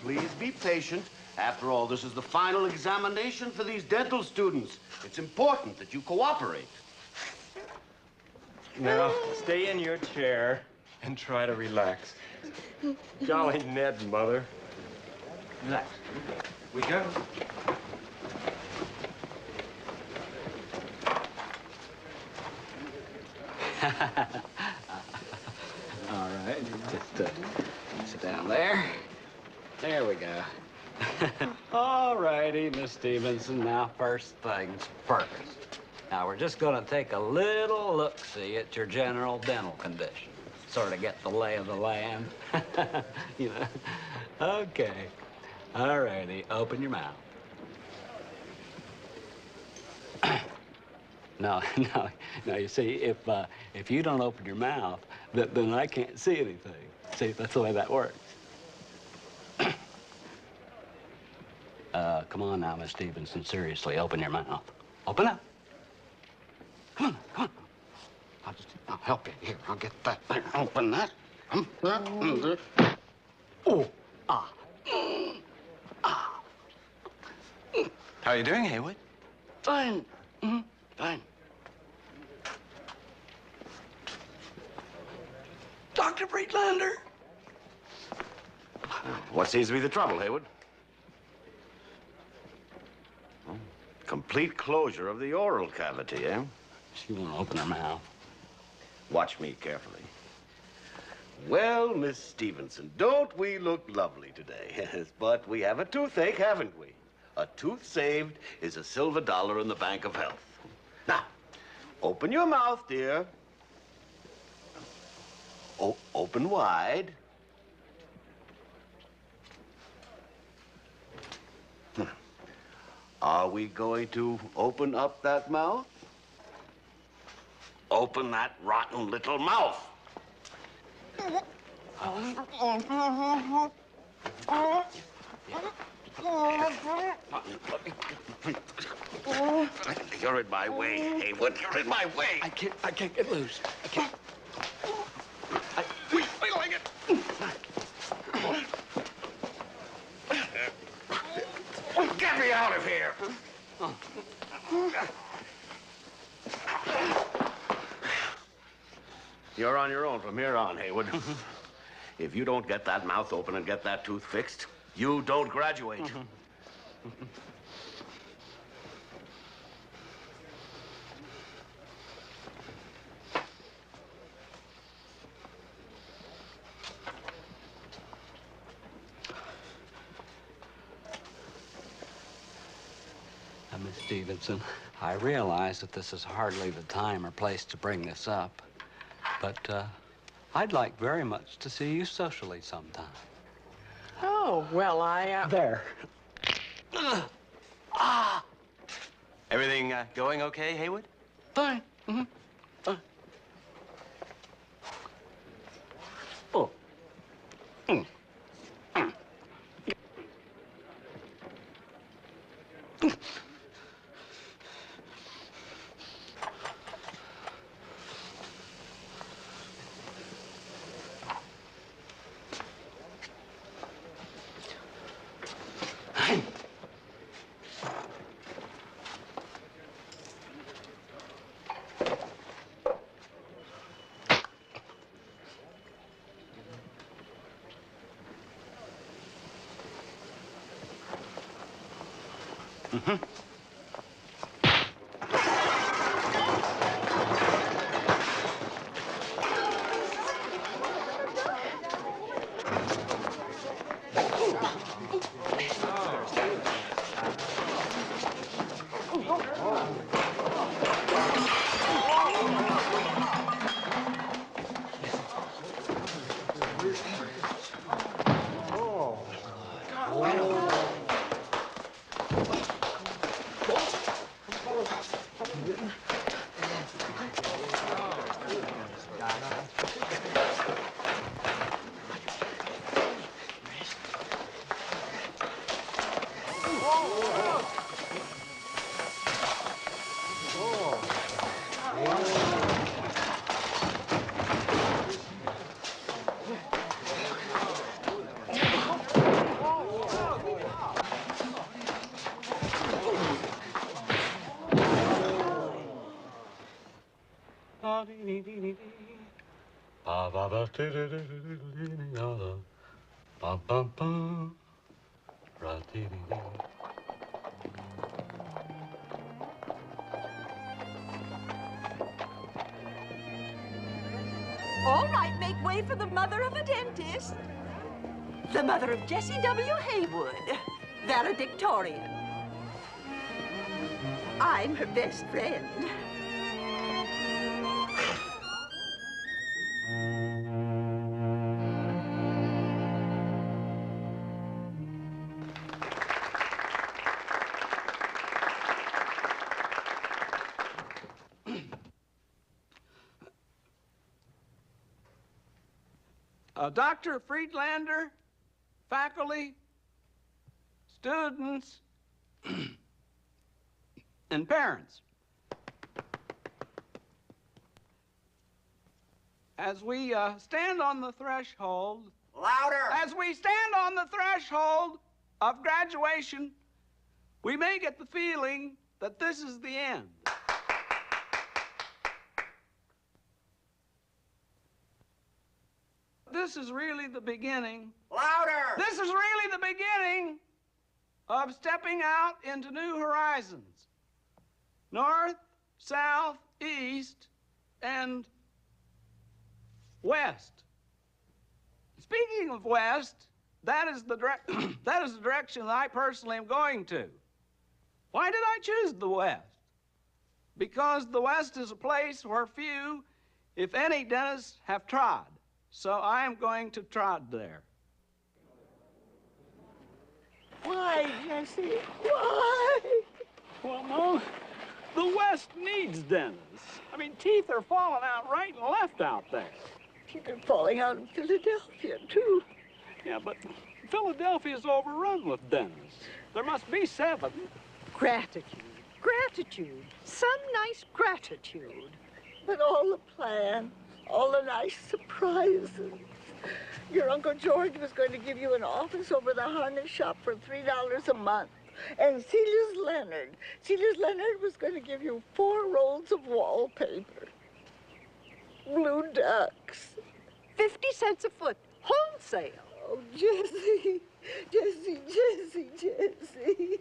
please be patient. After all, this is the final examination for these dental students. It's important that you cooperate. Now, stay in your chair and try to relax. Golly Ned, Mother. Relax. We go. All right, just sit down there. There we go. All righty, Miss Stevenson. Now, first things first. Now, we're just gonna take a little look-see at your general dental condition. Sort of get the lay of the land. You know? Okay. All righty, open your mouth. No, you see, if you don't open your mouth, then I can't see anything. See, that's the way that works. Come on now, Miss Stevenson, seriously, open your mouth. Open up. Come on. I'll help you. Here, I'll get that thing. Open that. Oh, ah. How are you doing, Haywood? Fine. Fine. Dr. Friedlander. What seems to be the trouble, Haywood? Complete closure of the oral cavity, eh? She won't open her mouth. Watch me carefully. Well, Miss Stevenson, don't we look lovely today? Yes, but we have a toothache, haven't we? A tooth saved is a silver dollar in the bank of health. Now, open your mouth, dear. Open wide. Are we going to open up that mouth? Open that rotten little mouth. You're in my way, Haywood. You're in my way. I can't get loose. I can't. Wait like it. Get me out of here. You're on your own from here on, Haywood. If you don't get that mouth open and get that tooth fixed, you don't graduate. Now, Miss Stevenson, I realize that this is hardly the time or place to bring this up, but I'd like very much to see you socially sometime. Oh, well, There. Everything going okay, Haywood? Fine. Fine. Oh. ba ba ba bum bum bum ra dee dee dee. All right, make way for the mother of a dentist. The mother of Jessie W. Haywood, valedictorian. I'm her best friend. Dr. Friedlander, faculty, students, and parents. As we stand on the threshold... Louder! As we stand on the threshold of graduation, we may get the feeling that this is the end. This is really the beginning. Louder! This is really the beginning of stepping out into new horizons. North, south, east, and west. Speaking of west, that is the direction that I personally am going to. Why did I choose the west? Because the west is a place where few, if any, dentists have trod. So I am going to trod there. Why, Jessie? Why? Well, Mom, the West needs dentists. I mean, teeth are falling out right and left out there. Teeth are falling out in Philadelphia, too. Yeah, but Philadelphia's overrun with dentists. There must be 7. Gratitude. Gratitude. Some nice gratitude. But all the plan, all the nice surprises. Your Uncle George was going to give you an office over the harness shop for $3 a month. And Celia's Leonard was going to give you 4 rolls of wallpaper. Blue ducks. 50 cents a foot, wholesale. Oh, Jessie, Jessie, Jessie, Jessie.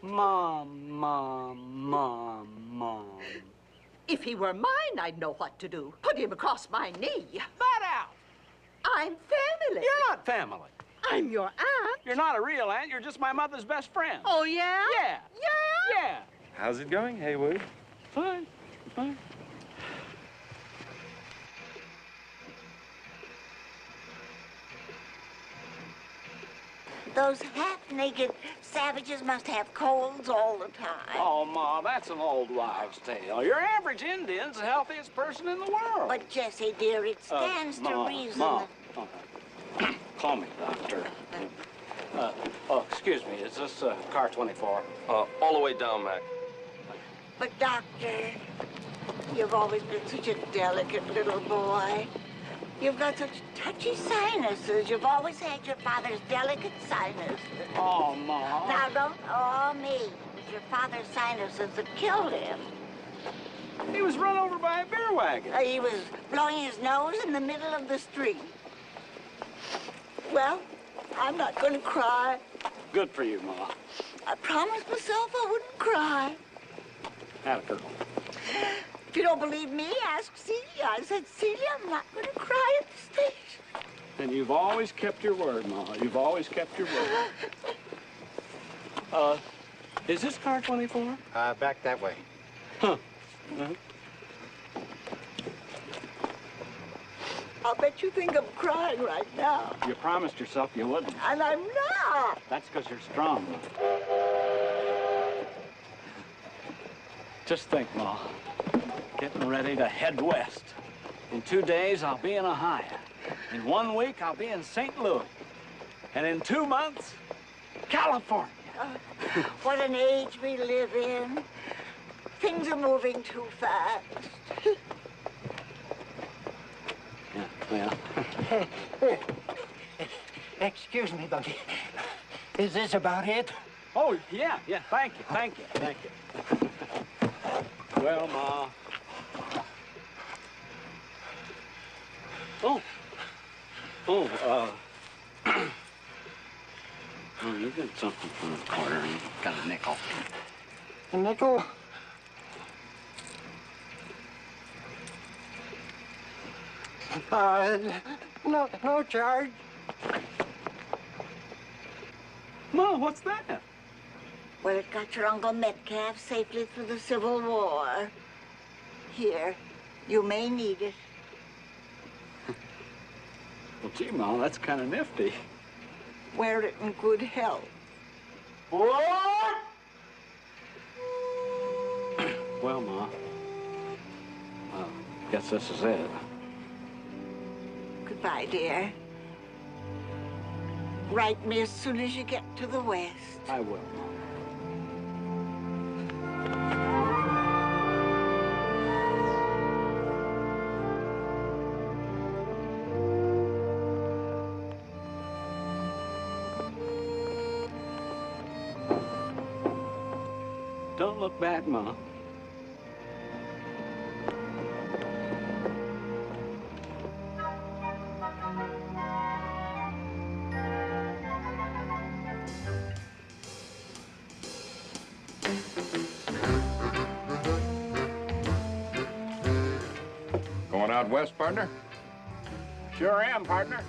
Mom. If he were mine, I'd know what to do. Put him across my knee. That out. I'm family. You're not family. I'm your aunt. You're not a real aunt. You're just my mother's best friend. Oh, yeah? Yeah. Yeah? Yeah. How's it going, Haywood? Fine. Those half-naked savages must have colds all the time. Oh, Ma, that's an old wives' tale. Your average Indian's the healthiest person in the world. But, Jessie, dear, it stands to reason Ma. that... Call me, Doctor. Excuse me, is this car 24? All the way down, Mac. But, Doctor, you've always been such a delicate little boy. You've got such touchy sinuses. You've always had your father's delicate sinuses. Oh, Ma. Now, don't me. It was your father's sinuses that killed him. He was run over by a beer wagon. He was blowing his nose in the middle of the street. Well, I'm not going to cry. Good for you, Ma. I promised myself I wouldn't cry. Had a girl. If you don't believe me, ask Celia. I said, Celia, I'm not going to cry at the station. And you've always kept your word, Ma. You've always kept your word. Is this car 24? Back that way. Huh. I'll bet you think I'm crying right now. You promised yourself you wouldn't. And I'm not. That's because you're strong, Ma. Just think, Ma. Getting ready to head west. In 2 days, I'll be in Ohio. In 1 week, I'll be in St. Louis. And in 2 months, California. What an age we live in. Things are moving too fast. Yeah. Excuse me, Bunky. Is this about it? Oh, yeah. Thank you. Well, Ma, Oh. Oh, oh, you got something from the corner. You got a nickel. A nickel? No charge. Ma, what's that? Well, it got your Uncle Metcalf safely through the Civil War. Here, you may need it. Well, gee, Ma, that's kind of nifty. Wear it in good health. What? Well, Ma, guess this is it. Goodbye, dear. Write me as soon as you get to the West. I will, Ma. Don't look back, Ma. Going out west, partner? Sure am, partner.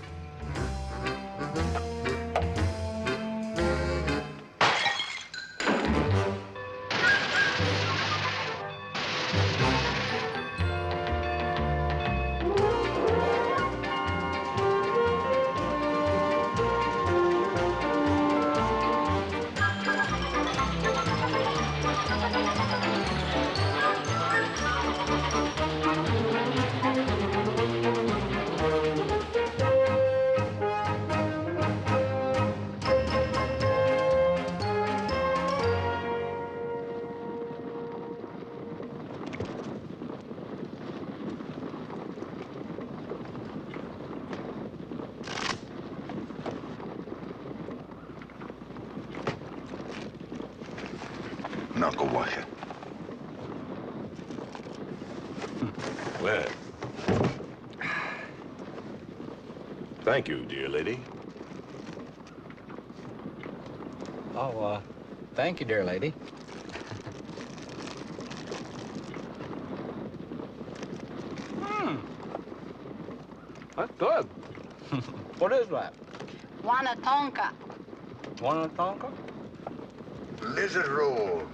Knuckle washer. Well, thank you, dear lady. Oh, thank you, dear lady. That's good. What is that? Wanatonka. Wanatonka? Lizard roll.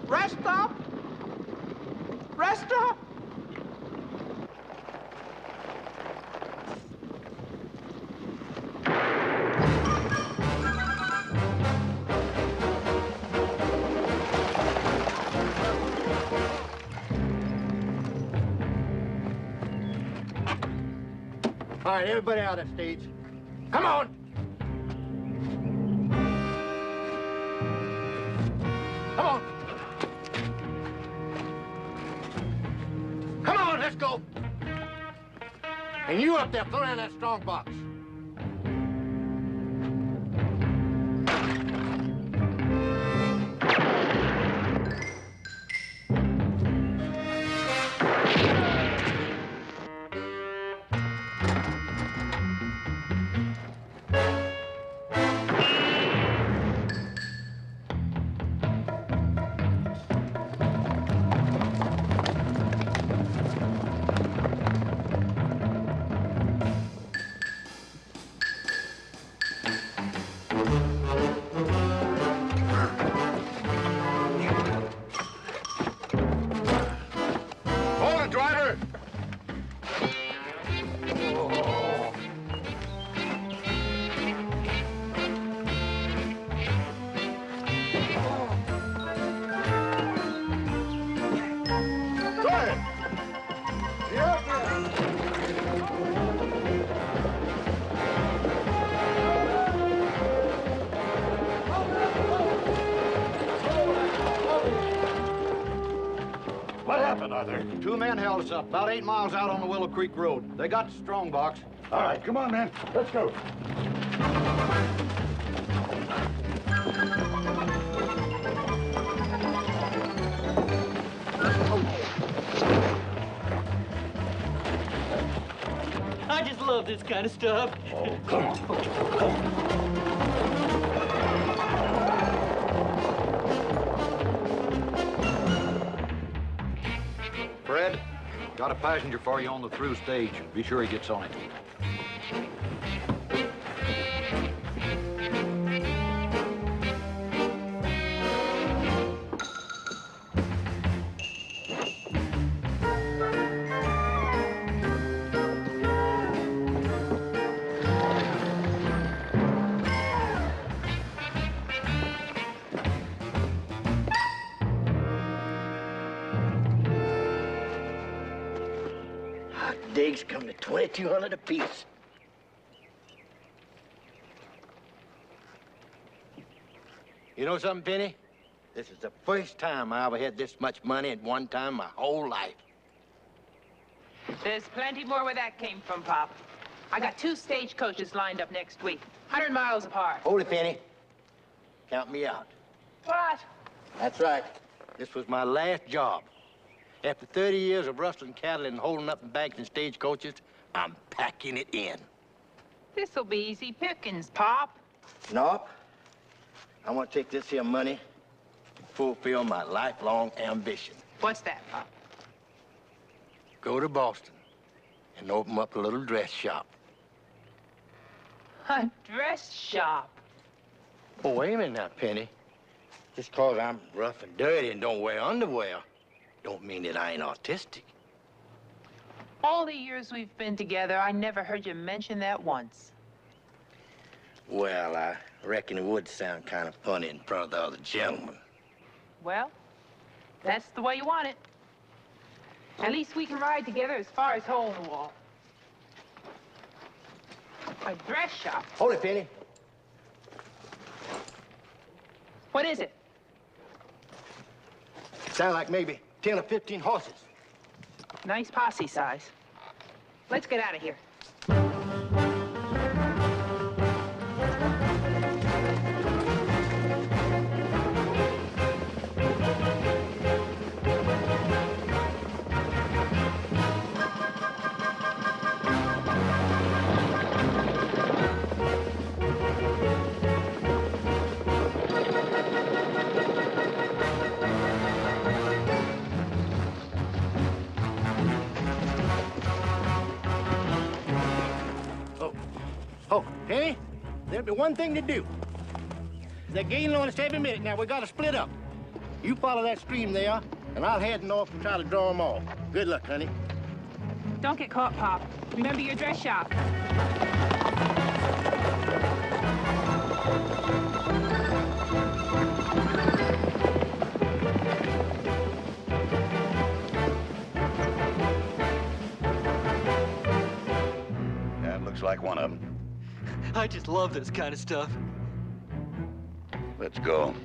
Rest stop? Rest stop? All right, everybody out of stage. Come on! Come on! Come on, let's go! And you up there, throw down that strong box. What happened, Arthur? Two men held us up about 8 miles out on the Willow Creek Road. They got the strong box. All right, come on, man. Let's go. love this kind of stuff. Oh, come on. Come on. Fred, got a passenger for you on the through stage. Be sure he gets on it. Digs come to $2,200 apiece. You know something, Penny? This is the first time I ever had this much money at one time my whole life. There's plenty more where that came from, Pop. I got 2 stagecoaches lined up next week, 100 miles apart. Hold it, Penny. Count me out. What? That's right. This was my last job. After 30 years of rustling cattle and holding up in banks and stagecoaches, I'm packing it in. This'll be easy pickings, Pop. Nope. I want to take this here money to fulfill my lifelong ambition. What's that, Pop? Go to Boston and open up a little dress shop. A dress shop. Oh, wait a minute now, Penny. Just 'cause I'm rough and dirty and don't wear underwear, don't mean that I ain't artistic. All the years we've been together, I never heard you mention that once. Well, I reckon it would sound kind of funny in front of the other gentlemen. Well, that's the way you want it. At least we can ride together as far as hole in the wall. A dress shop. Hold it, Penny. What is it? Sound like maybe 10 or 15 horses. Nice posse size. Let's get out of here. Oh, Penny, there'll be one thing to do. They're gaining on us every minute. Now, we gotta split up. You follow that stream there, and I'll head north and try to draw them off. Good luck, honey. Don't get caught, Pop. Remember your dress shop. That looks like one of them. I just love this kind of stuff. Let's go.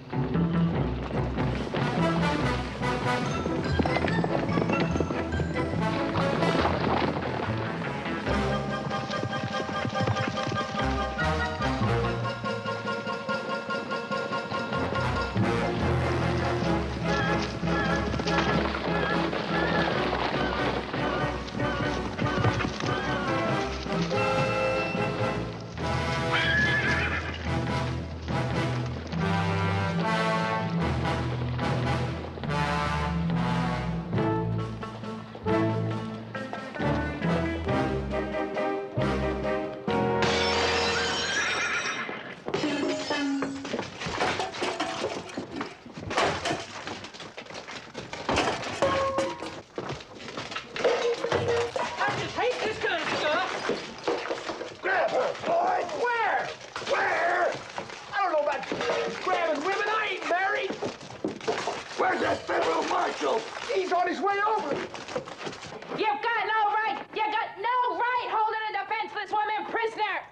He's on his way over. You've got no right! You got no right holding a defenseless woman prisoner!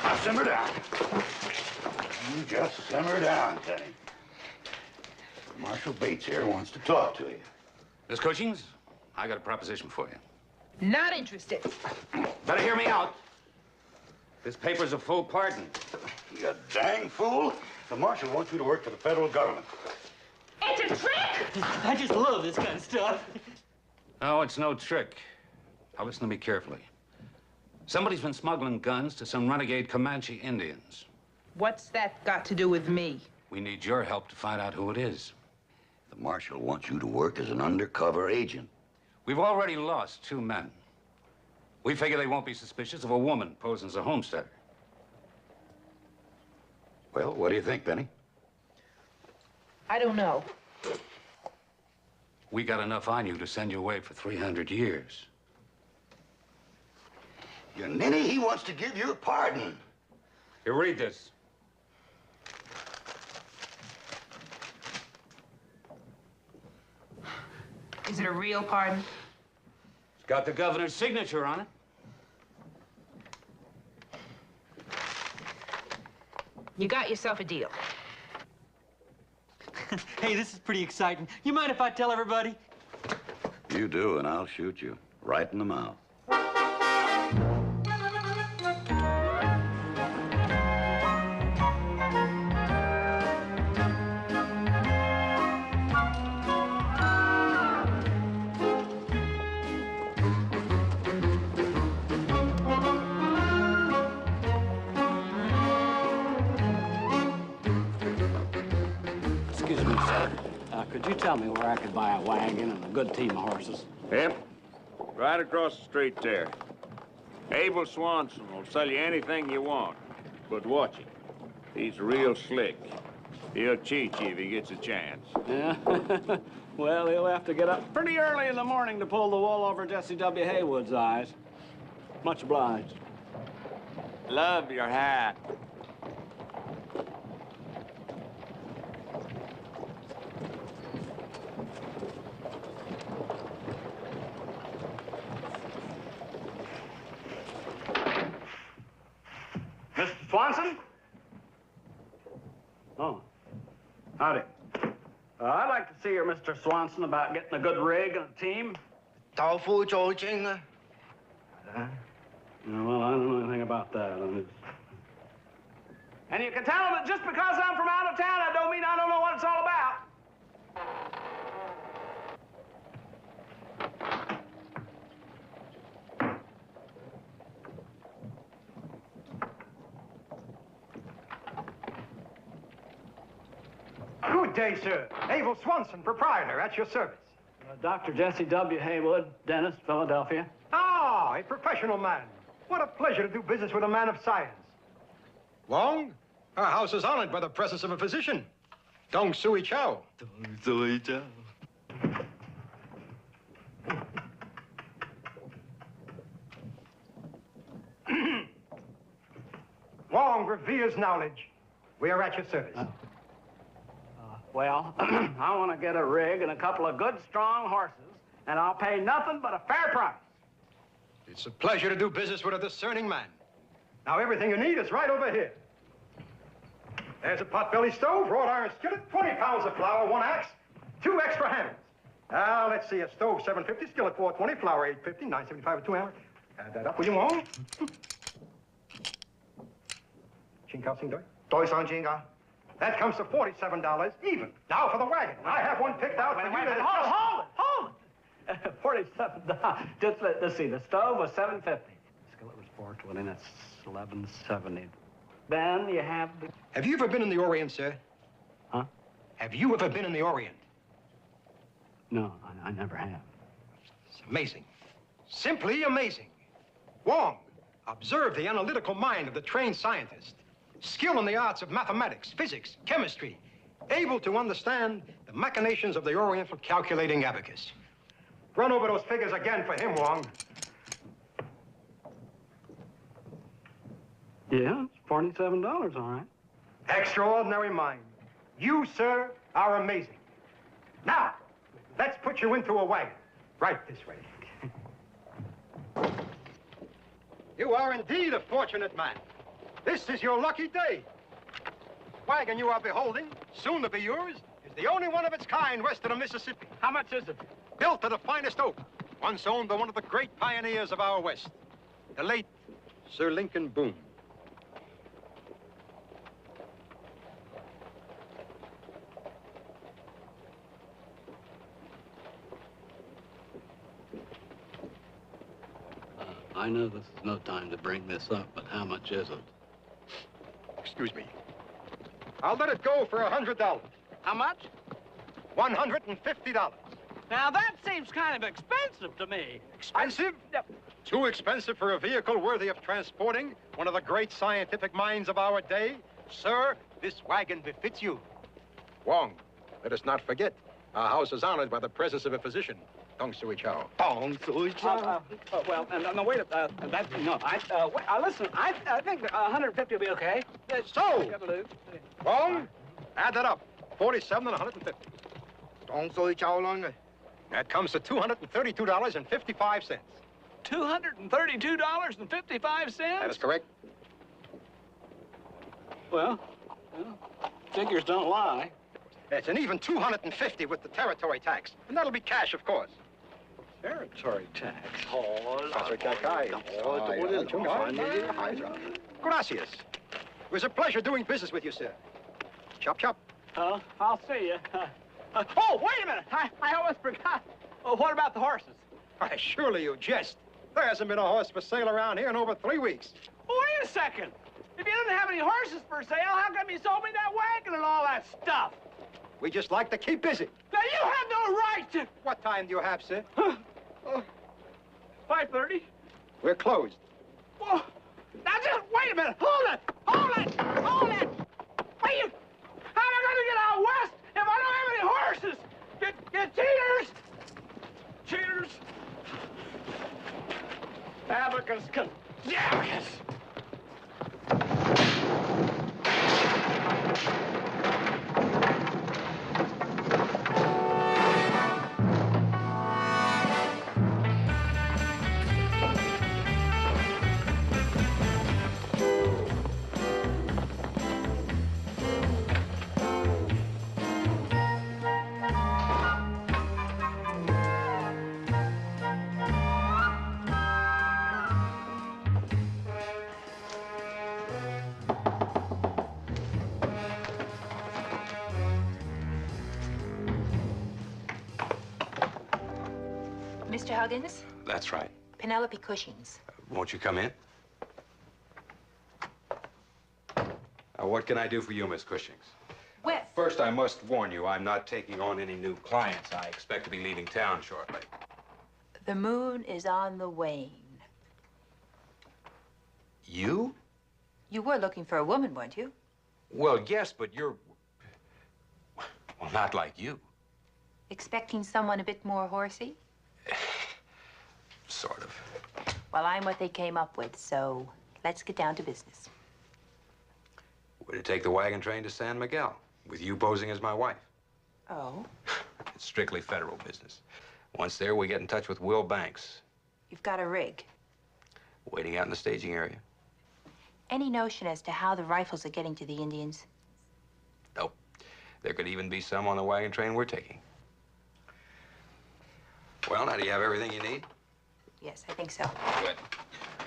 Now, simmer down. You just simmer down, Tenny. Marshal Bates here wants to talk to you. Miss Cushings, I got a proposition for you. Not interested. Better hear me out. This paper's a full pardon. You dang fool. The marshal wants you to work for the federal government. It's a trick! I just love this kind of stuff. No, it's no trick. Now listen to me carefully. Somebody's been smuggling guns to some renegade Comanche Indians. What's that got to do with me? We need your help to find out who it is. The marshal wants you to work as an undercover agent. We've already lost 2 men. We figure they won't be suspicious of a woman posing as a homesteader. Well, what do you think, Benny? I don't know. We got enough on you to send you away for 300 years. Your ninny, he wants to give you a pardon. Here, read this. Is it a real pardon? It's got the governor's signature on it. You got yourself a deal. Hey, this is pretty exciting. You mind if I tell everybody? You do, and I'll shoot you right in the mouth. Excuse me, sir. Could you tell me where I could buy a wagon and a good team of horses? Yep. Right across the street there. Abel Swanson will sell you anything you want. But watch it. He's real slick. He'll cheat you if he gets a chance. Yeah? Well, he'll have to get up pretty early in the morning to pull the wool over Jesse W. Haywood's eyes. Much obliged. Love your hat. Mr. Swanson? Oh. Howdy. I'd like to see your Mr. Swanson about getting a good rig and a team. Tao Fu Zhou Jing. Well, I don't know anything about that. And you can tell him that just because I'm from out of town, I don't mean I don't know what it's all about. Good day, sir. Abel Swanson, proprietor, at your service. Dr. Jesse W. Haywood, dentist, Philadelphia. Ah, a professional man. What a pleasure to do business with a man of science. Wong, our house is honored by the presence of a physician. Dong Sui Chow. Dong Sui Chow. Wong reveres knowledge. We are at your service. Well, I want to get a rig and a couple of good, strong horses, and I'll pay nothing but a fair price. It's a pleasure to do business with a discerning man. Now, everything you need is right over here. There's a potbelly stove, wrought iron skillet, 20 pounds of flour, 1 axe, 2 extra hammers. Now, let's see, a stove, $7.50, skillet, $4.20, flour, $8.50, $9.75 with 2 hammers. Add that up, will you, Wong? Ching-kao, sing-doi? Doi san ching-kao. That comes to $47 even. Now for the wagon. I have one picked out for you. Hold it. $47. Just let's see. The stove was $7.50. The skillet was $4.20. That's $11.70. Then you have the... Have you ever been in the Orient, sir? Huh? Have you ever been in the Orient? No, I never have. It's amazing. Simply amazing. Wong, observe the analytical mind of the trained scientist. Skill in the arts of mathematics, physics, chemistry, able to understand the machinations of the Oriental calculating abacus. Run over those figures again for him, Wong. Yeah, it's $47, all right. Extraordinary mind. You, sir, are amazing. Now, let's put you into a wagon. Right this way. You are indeed a fortunate man. This is your lucky day. The wagon you are beholding, soon to be yours, is the only one of its kind west of the Mississippi. How much is it? Built of the finest oak, once owned by one of the great pioneers of our West, the late Sir Lincoln Boone. I know this is no time to bring this up, but how much is it? Excuse me. I'll let it go for $100. How much? $150. Now, that seems kind of expensive to me. Expensive? Too expensive for a vehicle worthy of transporting one of the great scientific minds of our day? Sir, this wagon befits you. Wong, let us not forget, our house is honored by the presence of a physician. Tong Sui Chow. Tong Sui Chow. Well, no, wait. Listen, I think 150 will be okay. So, Wong, add that up. 47 and 150. Tong Sui Chow long. That comes to $232.55. $232.55? That is correct. Well, figures don't lie. It's an even $250 with the territory tax. And that'll be cash, of course. Territory tax? Gracias. It was a pleasure doing business with you, sir. Chop, chop. I'll see you. Oh, wait a minute. I almost forgot. Oh, what about the horses? Why, surely you jest. There hasn't been a horse for sale around here in over 3 weeks. Wait a second. If you didn't have any horses for sale, how come you sold me that wagon and all that stuff? We just like to keep busy. Now, you have no right to... What time do you have, sir? 5:30. We're closed. Whoa. Now, just wait a minute. Hold it. Wait, how am I going to get out west if I don't have any horses? You cheaters. Cheaters. Abacus. Abacus. Mr. Huggins? That's right. Penelope Cushing's. Won't you come in? What can I do for you, Miss Cushings? Well, First, I must warn you, I'm not taking on any new clients. I expect to be leaving town shortly. the moon is on the wane. You? You were looking for a woman, weren't you? Well, yes, but you're... Well, not like you. Expecting someone a bit more horsey? Sort of. Well, I'm what they came up with, so let's get down to business. We're to take the wagon train to San Miguel, with you posing as my wife. Oh? It's strictly federal business. Once there, we get in touch with Will Banks. You've got a rig. Waiting out in the staging area. Any notion as to how the rifles are getting to the Indians? Nope. There could even be some on the wagon train we're taking. Well, now, do you have everything you need? Yes, I think so. Good.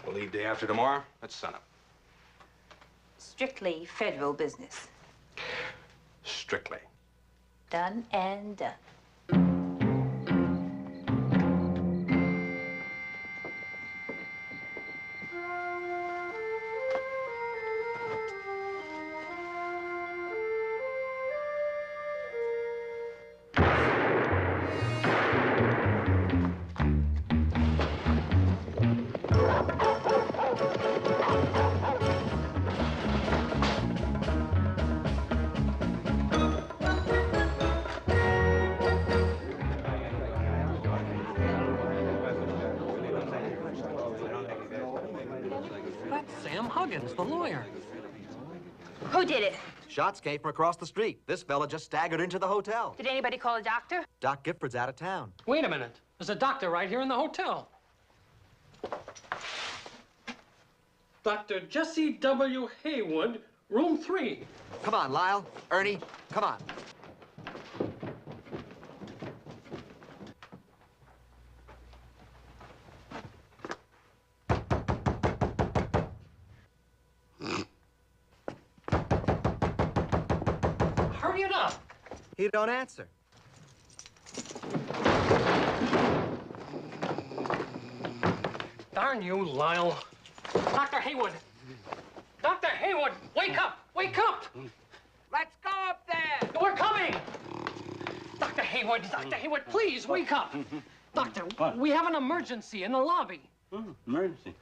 We'll leave day after tomorrow at sunup. Strictly federal business. Strictly. Done and done. The lawyer. Who did it? Shots came from across the street. This fella just staggered into the hotel. Did anybody call a doctor? Doc Gifford's out of town. Wait a minute. There's a doctor right here in the hotel. Dr. Jesse W. Haywood, room 3. Come on, Lyle. Ernie, come on. Hurry it up. He don't answer. Darn you, Lyle. Dr. Haywood. Dr. Haywood, wake up! Wake up! Let's go up there! We're coming! Dr. Haywood, please, wake up! Doctor, What? we have an emergency in the lobby. Emergency.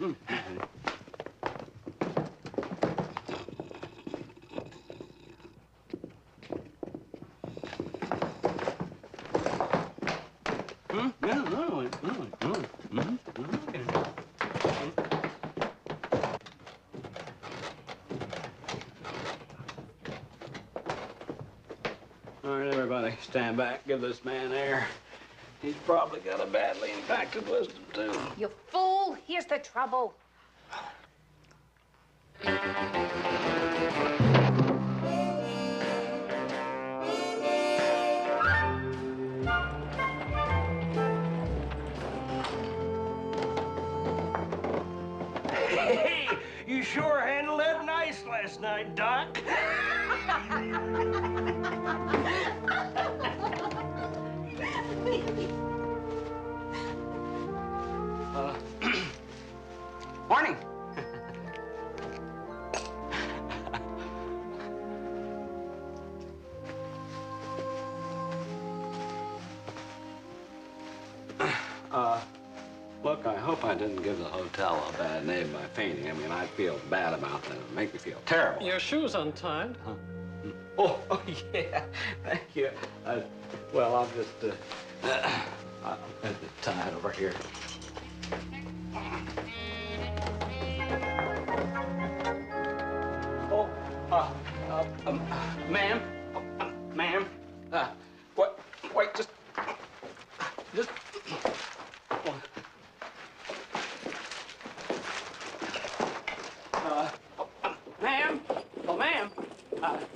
All right, everybody, stand back. Give this man air. He's probably got a badly impacted wisdom, too. You fool! Here's the trouble. Hey, you sure handled that nice last night, Doc. Morning. Look, I hope I didn't give the hotel a bad name by fainting. I mean, I feel bad about that. It would make me feel terrible. Your shoe's untied. Huh? Oh, yeah. Thank you. Well, I'll just, I'll tie it over here. Oh, ma'am, ma'am, what, wait, just, ma'am,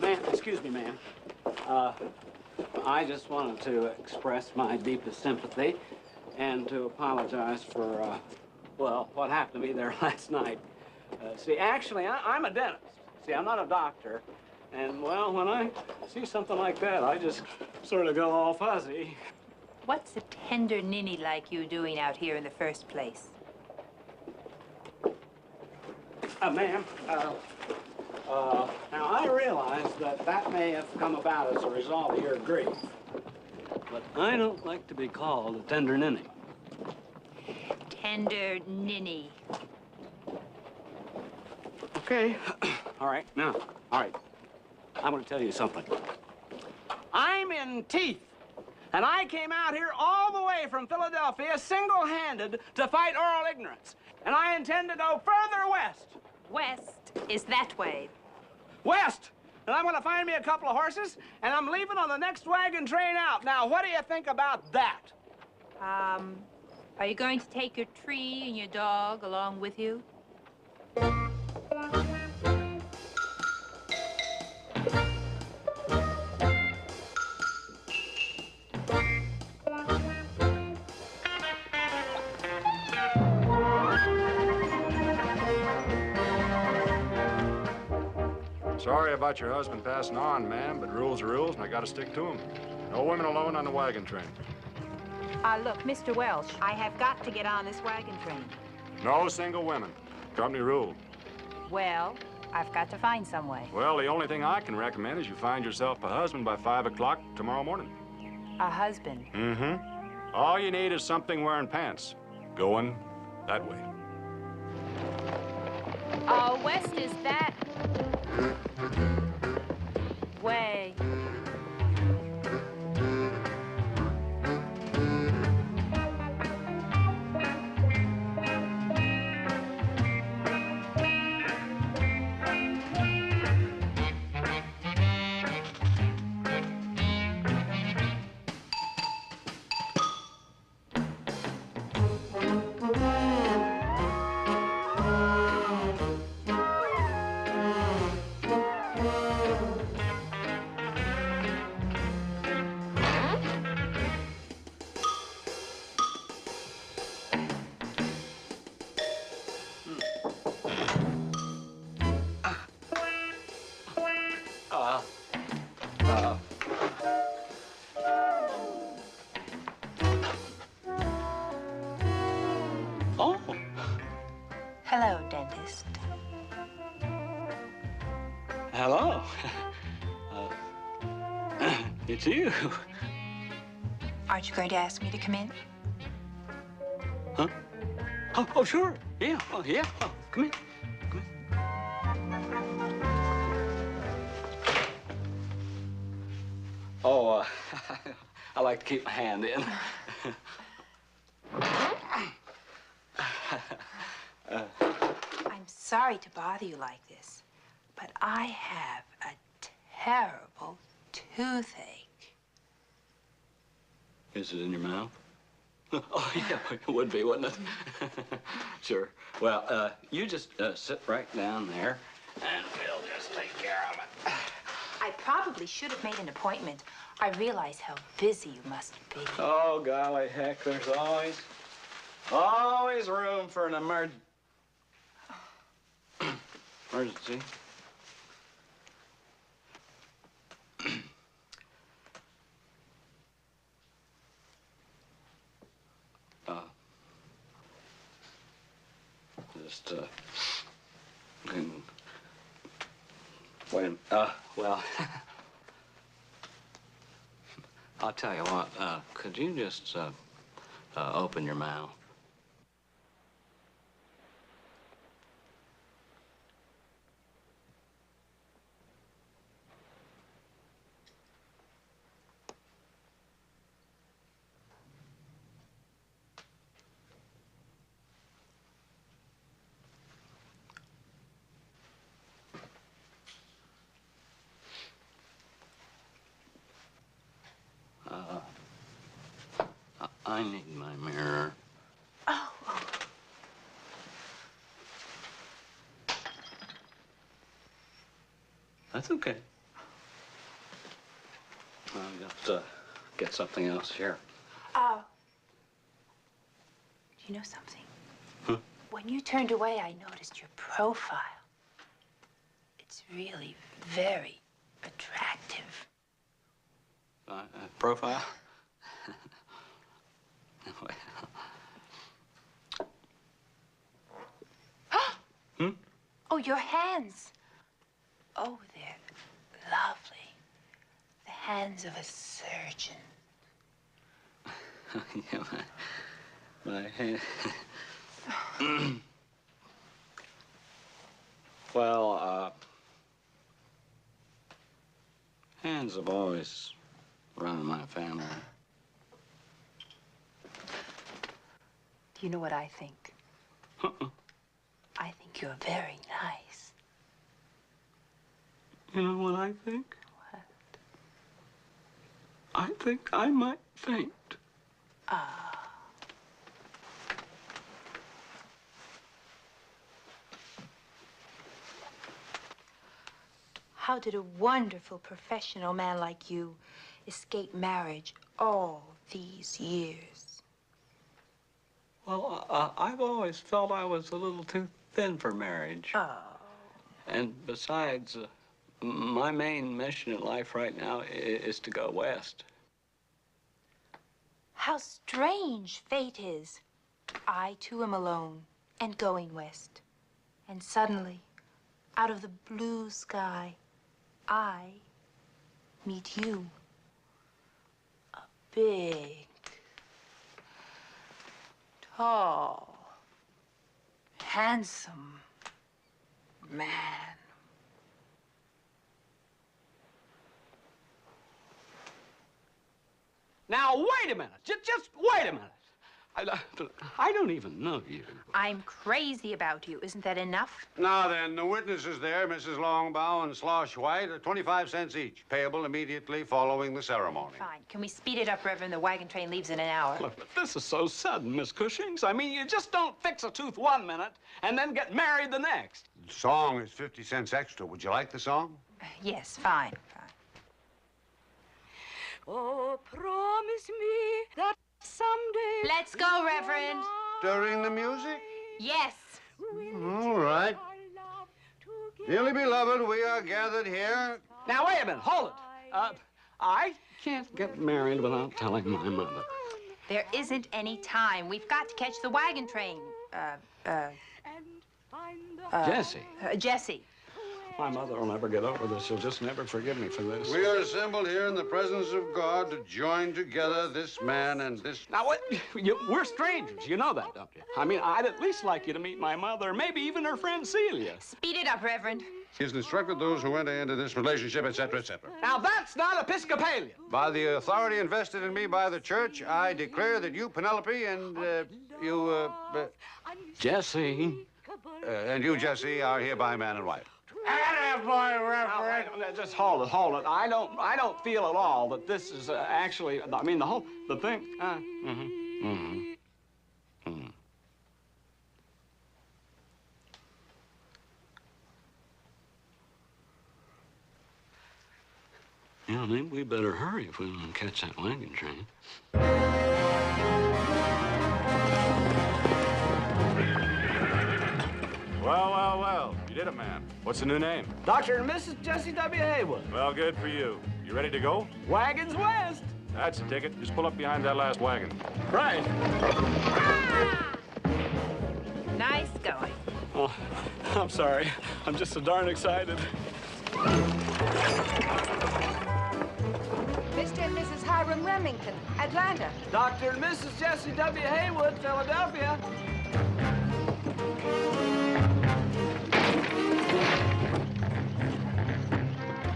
ma'am, excuse me, ma'am. I just wanted to express my deepest sympathy and to apologize for, well, what happened to me there last night. See, actually, I'm a dentist. See, I'm not a doctor. And, well, when I see something like that, I just sort of go all fuzzy. What's a tender ninny like you doing out here in the first place? Ma'am, now I realize that that may have come about as a result of your grief, but I don't like to be called a tender ninny. Tender ninny. Okay. All right, now, all right. I'm going to tell you something. I'm in teeth, and I came out here all the way from Philadelphia single-handed to fight oral ignorance, and I intend to go further west. West is that way. West! And I'm going to find me a couple of horses, and I'm leaving on the next wagon train out. Now, what do you think about that? Are you going to take your tree and your dog along with you? Sorry about your husband passing on, ma'am, but rules are rules, and I gotta stick to them. No women alone on the wagon train. Look, Mr. Welsh, I have got to get on this wagon train. No single women. Company rule. Well, I've got to find some way. Well, the only thing I can recommend is you find yourself a husband by 5 o'clock tomorrow morning. A husband? Mm-hmm. All you need is something wearing pants. Going that way. West is that way. It's you. Aren't you going to ask me to come in? Huh? Oh, sure. Yeah. Oh, yeah. Oh, come in. Come in. Oh, I like to keep my hand in. I'm sorry to bother you like this, but I have a terrible toothache. Is it in your mouth? Oh, yeah, it would be, wouldn't it? Sure. Well, you just sit right down there, and we'll just take care of it. I probably should have made an appointment. I realize how busy you must be. Oh, golly heck, there's always room for an emergency. Just, wait, well, I'll tell you what, could you just, open your mouth? I need my mirror. Oh. That's okay. I'll just get something else here. Do you know something? Huh? When you turned away, I noticed your profile. It's really very attractive. Profile? Oh, your hands. Oh, they're lovely. The hands of a surgeon. Yeah, my hand. Well, hands have always run in my family. Do you know what I think? I think you're very nice. You know what I think? What? I think I might faint. How did a wonderful professional man like you escape marriage all these years? Well, I've always felt I was a little too thin for marriage. Oh. And besides, my main mission in life right now is to go west. How strange fate is. I, too, am alone and going west. And suddenly, out of the blue sky, I meet you. A big, tall, handsome man. Now, wait a minute. Just wait a minute. I don't even know you. I'm crazy about you. Isn't that enough? Now then, the witnesses there, Mrs. Longbow and Slosh White, are 25 cents each, payable immediately following the ceremony. Fine. Can we speed it up, Reverend? The wagon train leaves in an hour. Look, but this is so sudden, Miss Cushings. I mean, you just don't fix a tooth 1 minute and then get married the next. The song is 50 cents extra. Would you like the song? Yes, fine. Oh, promise me that someday... Let's go, Reverend. During the music? Yes. All right. Dearly beloved, we are gathered here. Now, wait a minute. Hold it. I can't get married without telling my mother. There isn't any time. We've got to catch the wagon train. Jessie. Jessie. My mother will never get over this. She'll just never forgive me for this. We are assembled here in the presence of God to join together this man and this... Now, what? We're strangers. You know that, don't you? I mean, I'd at least like you to meet my mother, maybe even her friend Celia. Speed it up, Reverend. He has instructed those who enter into this relationship, etc., etc. Now, that's not Episcopalian. By the authority invested in me by the church, I declare that you, Penelope, and Jesse. And you, Jesse, are hereby man and wife. Attaboy, Reverend. Just hold it. I don't feel at all that this is actually, I mean, the thing. Yeah, maybe we better hurry if we want to catch that wagon train. Well. You did it, man. What's the new name? Dr. and Mrs. Jesse W. Haywood. Well, good for you. You ready to go? Wagons west. That's the ticket. Just pull up behind that last wagon. Right. Nice going. Oh, I'm sorry. I'm just so darn excited. Mr. and Mrs. Hiram Remington, Atlanta. Dr. and Mrs. Jesse W. Haywood, Philadelphia.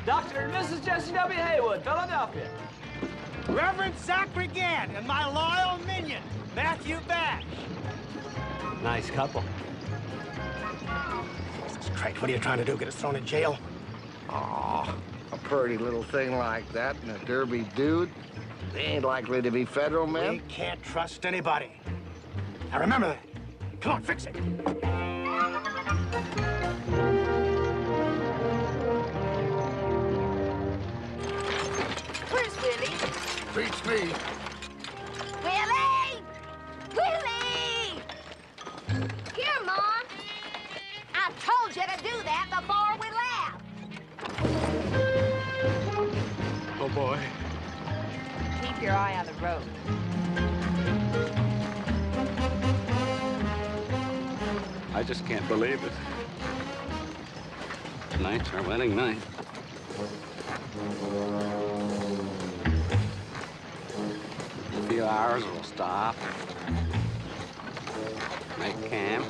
Dr. and Mrs. Jesse W. Haywood, Philadelphia. Reverend Zachary Gant and my loyal minion, Matthew Bash. Nice couple. Jesus Christ, what are you trying to do? Get us thrown in jail? Oh, a pretty little thing like that and a derby dude. They ain't likely to be federal men. We can't trust anybody. Now remember that. Come on, fix it. Where's Willie? Beats me. Willie! Willie! Here, Mom. I told you to do that before we left. Oh, boy. Keep your eye on the road. I just can't believe it. Tonight's our wedding night. In a few hours, we'll stop, make camp,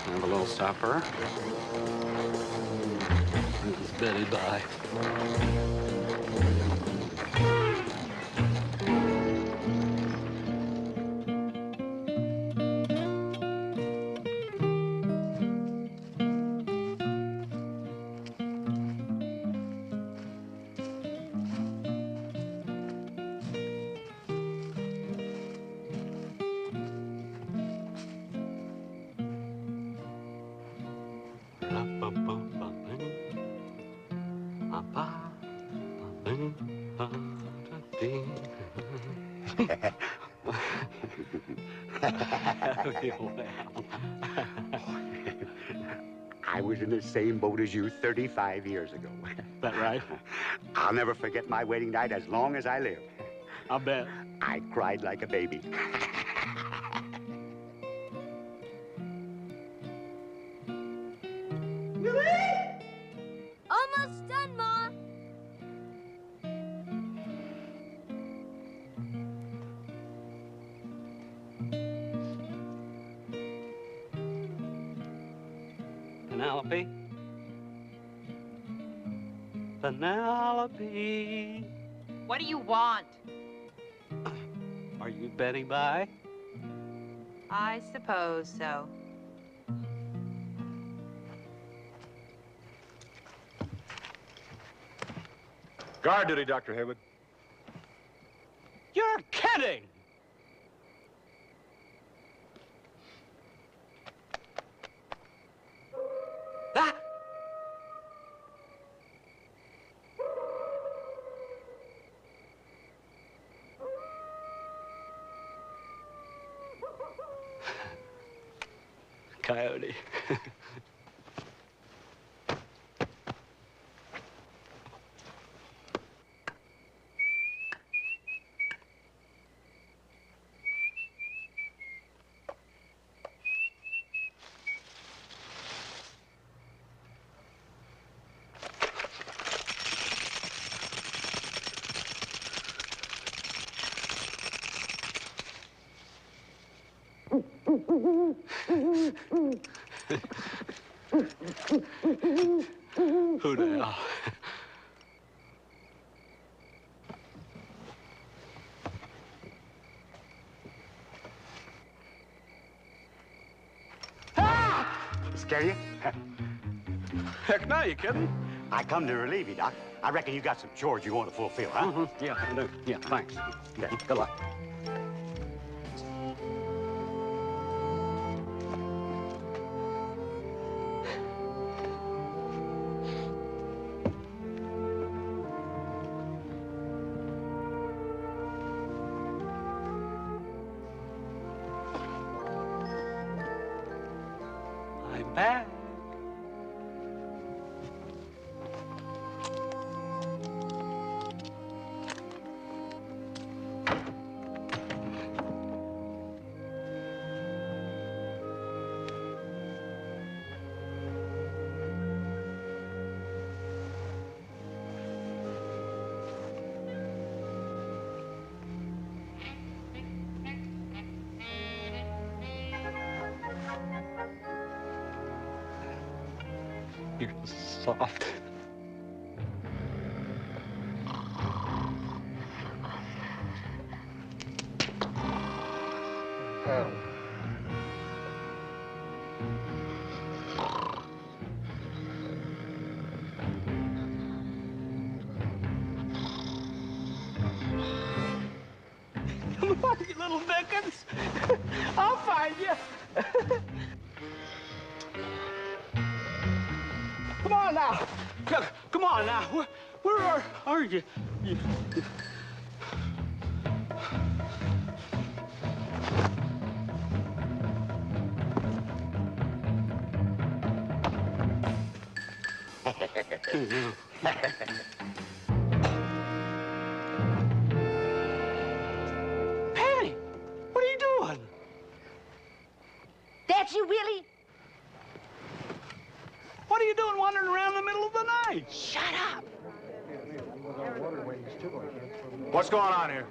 have a little supper. It's Betty bye. I was in the same boat as you 35 years ago. That right? I'll never forget my wedding night as long as I live. I'll bet. I cried like a baby. Almost done, Ma. Penelope. Penelope. What do you want? Are you Betty bye? I suppose so. Guard duty, Dr. Haywood. You're kidding! That... Coyote. Who the hell? Scare you? Heck no, you kidding? I come to relieve you, Doc. I reckon you got some chores you want to fulfill, huh? Yeah, I do. Yeah, thanks. Okay, good luck. I'm back. You're soft. Come on, you little Dickens. I'll find you. Come on now. Come on now. Where are you? Penny, what are you doing? That's you, really? What are you doing wandering around in the middle of the night? Shut up. What's going on here?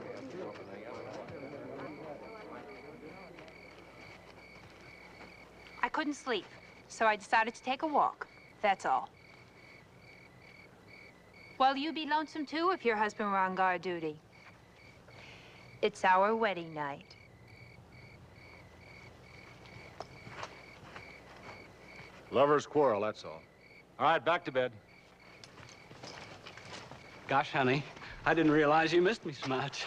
I couldn't sleep, so I decided to take a walk. That's all. Well, you'd be lonesome too if your husband were on guard duty. It's our wedding night. Lovers quarrel, that's all. All right, back to bed. Gosh, honey, I didn't realize you missed me so much.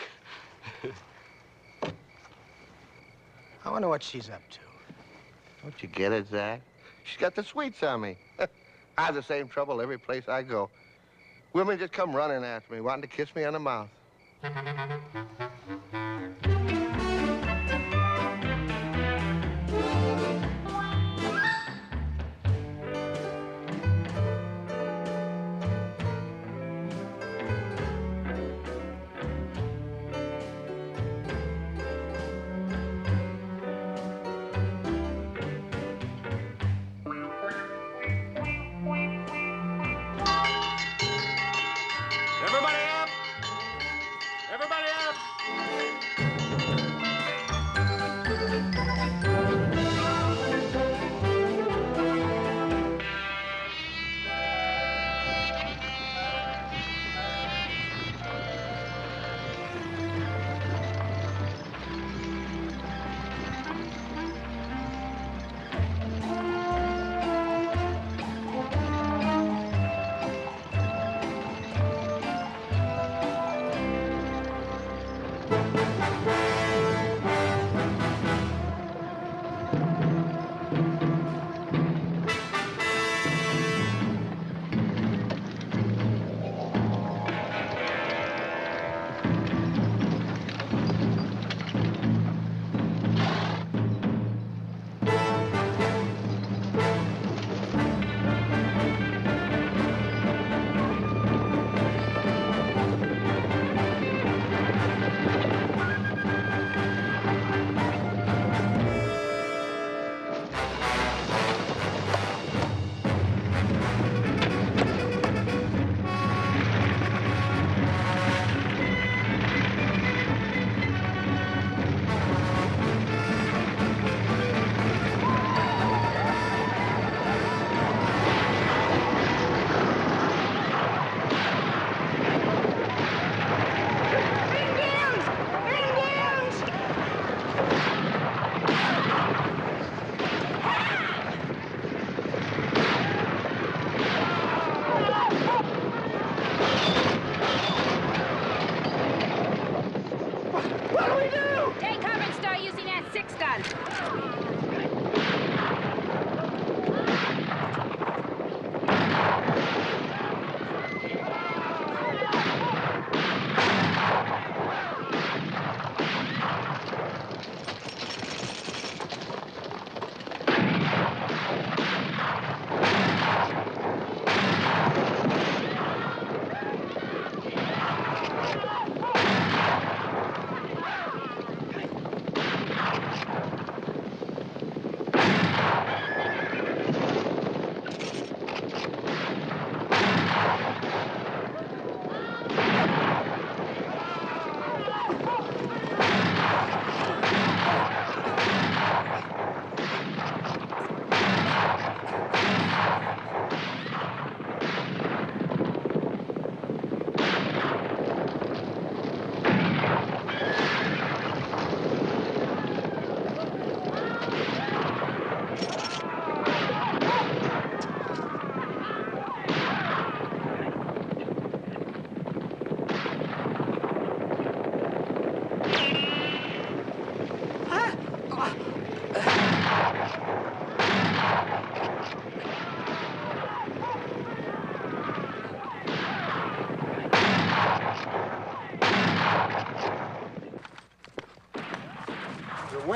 I wonder what she's up to. Don't you get it, Zach? She's got the sweets on me. I have the same trouble every place I go. Women just come running after me, wanting to kiss me on the mouth. Everybody up! Everybody up!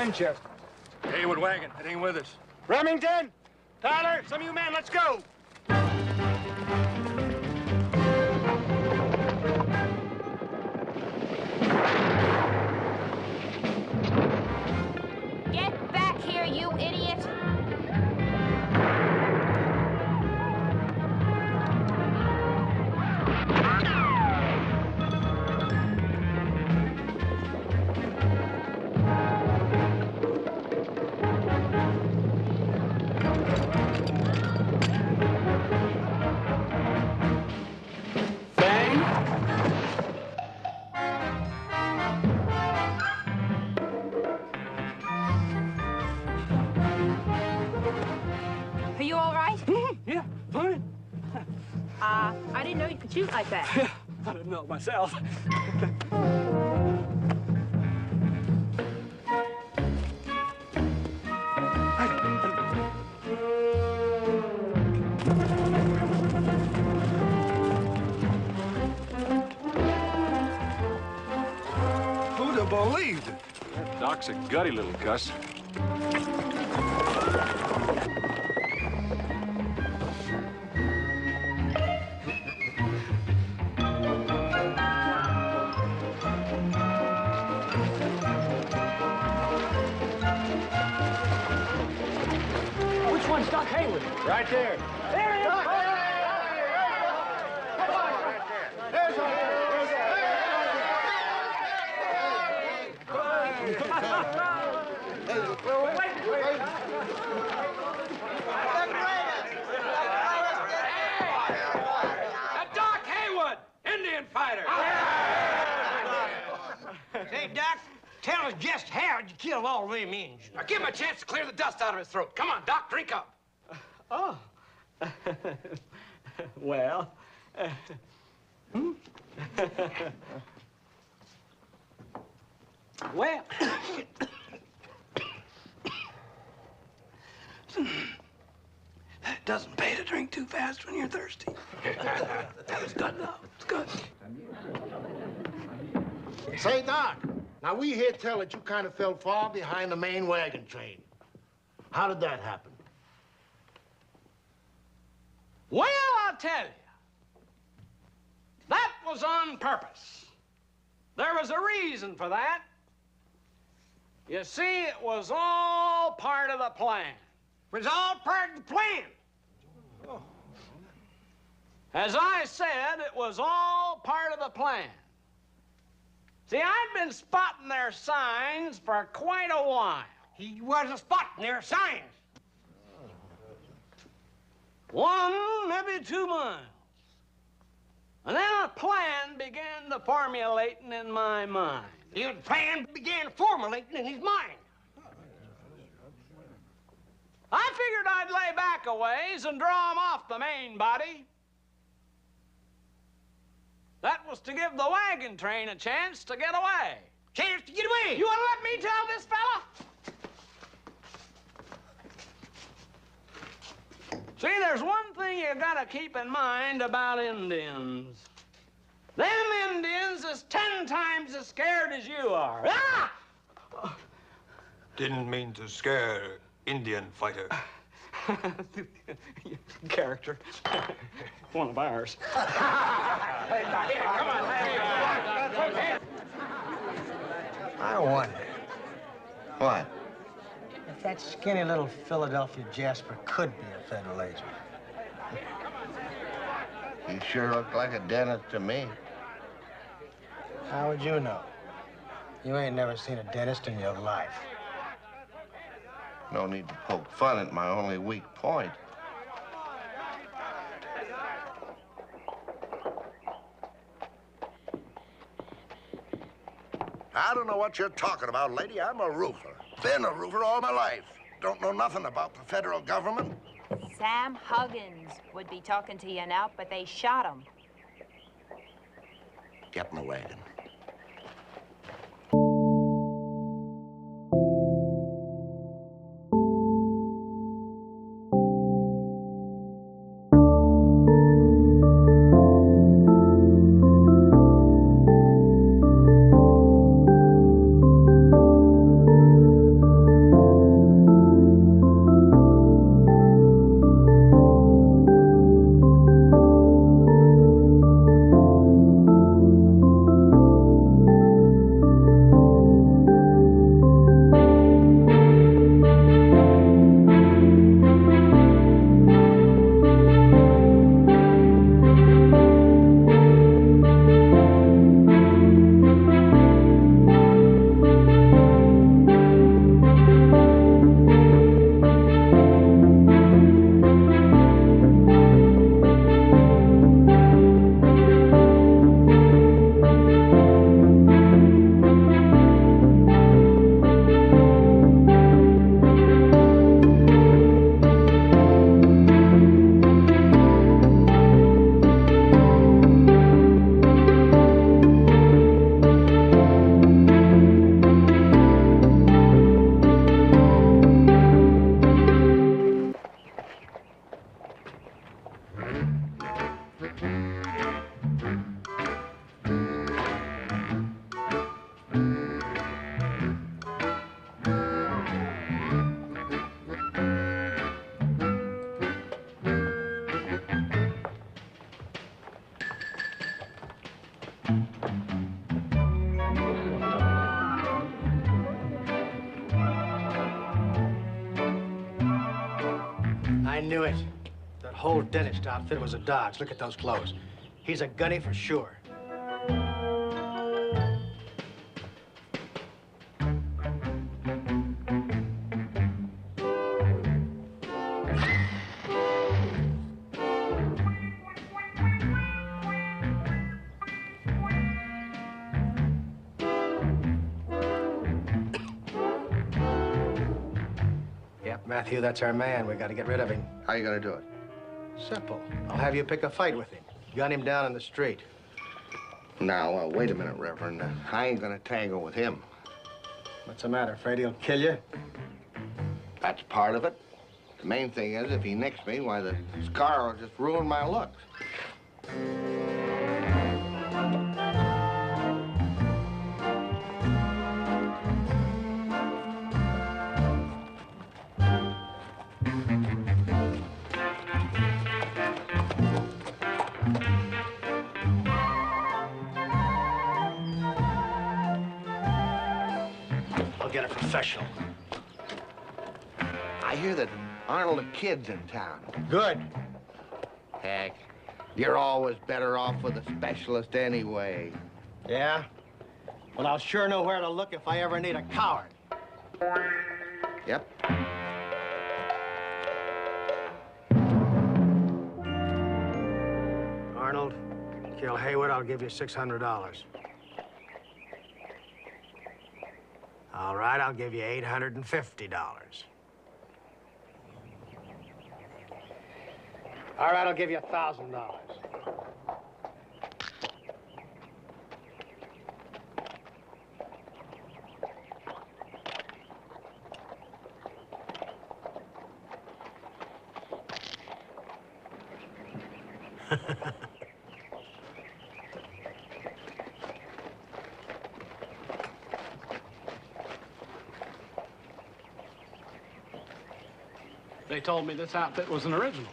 Winchester. Haywood wagon, heading with us. Remington! Tyler, some of you men, let's go! Get back here, you idiot! Are you all right? Yeah, fine. I didn't know you could shoot like that. I didn't know it myself. Who'd have believed it? That Doc's a gutty little cuss. Which one's Doc Haywood? Right there. There he is! Doc Haywood, Indian fighter. Hey, Doc, tell us just how you killed all them Indians. Now give him a chance to clear the dust out of his throat. Come on, Doc, drink up. Oh. Well. Well. It doesn't pay to drink too fast when you're thirsty. That was good, though. It's good. Say, Doc, now we hear tell that you kind of fell far behind the main wagon train. How did that happen? Well, I'll tell you. That was on purpose. There was a reason for that. You see, it was all part of the plan. It was all part of the plan. As I said, it was all part of the plan. See, I'd been spotting their signs for quite a while. He wasn't spotting their signs. 1, maybe 2 miles. And then a plan began to formulating in my mind. The plan began formulating in his mind. I figured I'd lay back a ways and draw him off the main body. That was to give the wagon train a chance to get away. Chance to get away? You want to let me tell this fella? See, there's one thing you gotta keep in mind about Indians. Them Indians is 10 times as scared as you are. Ah! Didn't mean to scare Indian fighter. Character. One of ours. Hey, Doc, here, come on. I wonder What? if that skinny little Philadelphia Jasper could be a federal agent. He sure looked like a dentist to me. How would you know? You ain't never seen a dentist in your life. No need to poke fun at my only weak point. I don't know what you're talking about, lady. I'm a roofer. Been a roofer all my life. Don't know nothing about the federal government. Sam Huggins would be talking to you now, but they shot him. Get in the wagon. I knew it. That whole dentist outfit was a dodge. Look at those clothes. He's a gunny for sure. Yep, Matthew, that's our man. We got to get rid of him. How you gonna do it? Simple. I'll have you pick a fight with him. Gun him down in the street. Now, wait a minute, Reverend. I ain't gonna tangle with him. What's the matter? Afraid he'll kill you? That's part of it. The main thing is, if he nicks me, why, the scar will just ruin my looks. I'll get a professional. I hear that Arnold the Kid's in town. Good. Heck, you're always better off with a specialist anyway. Yeah? Well, I'll sure know where to look if I ever need a coward. Yep. Arnold, kill Haywood, I'll give you $600. All right, I'll give you $850. All right, I'll give you $1,000. They told me this outfit was an original.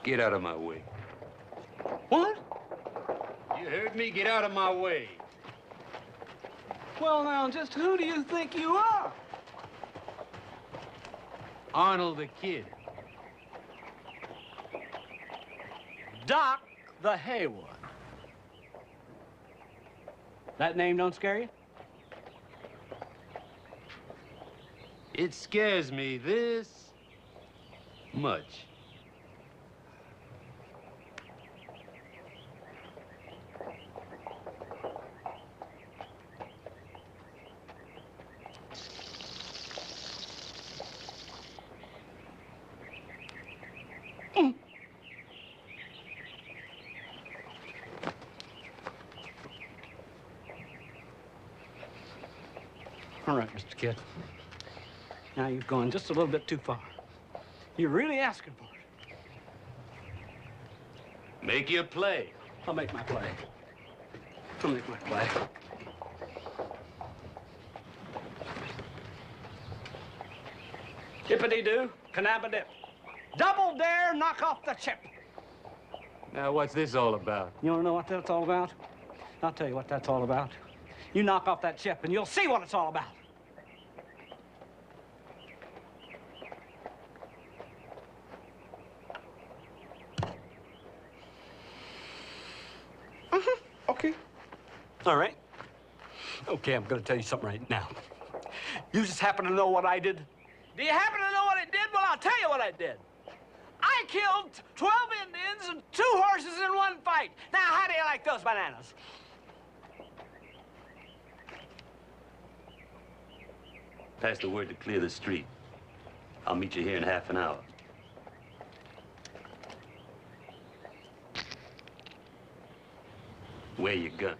Get out of my way. What? You heard me. Get out of my way. Well, now, just who do you think you are? Arnold the Kid. Doc the Haywood. That name don't scare you? It scares me this much. All right, Mr. Kid. Now you've gone just a little bit too far. You're really asking for it. Make your play. I'll make my play. I'll make my play. Hippity-doo, canabba-dip. Double dare, knock off the chip. Now, what's this all about? You want to know what that's all about? I'll tell you what that's all about. You knock off that chip and you'll see what it's all about. Okay. All right. Okay, I'm going to tell you something right now. You just happen to know what I did? Do you happen to know what I did? Well, I'll tell you what I did. I killed 12 Indians and 2 horses in one fight. Now, how do you like those bananas? Pass the word to clear the street. I'll meet you here in half an hour. Wear your gun.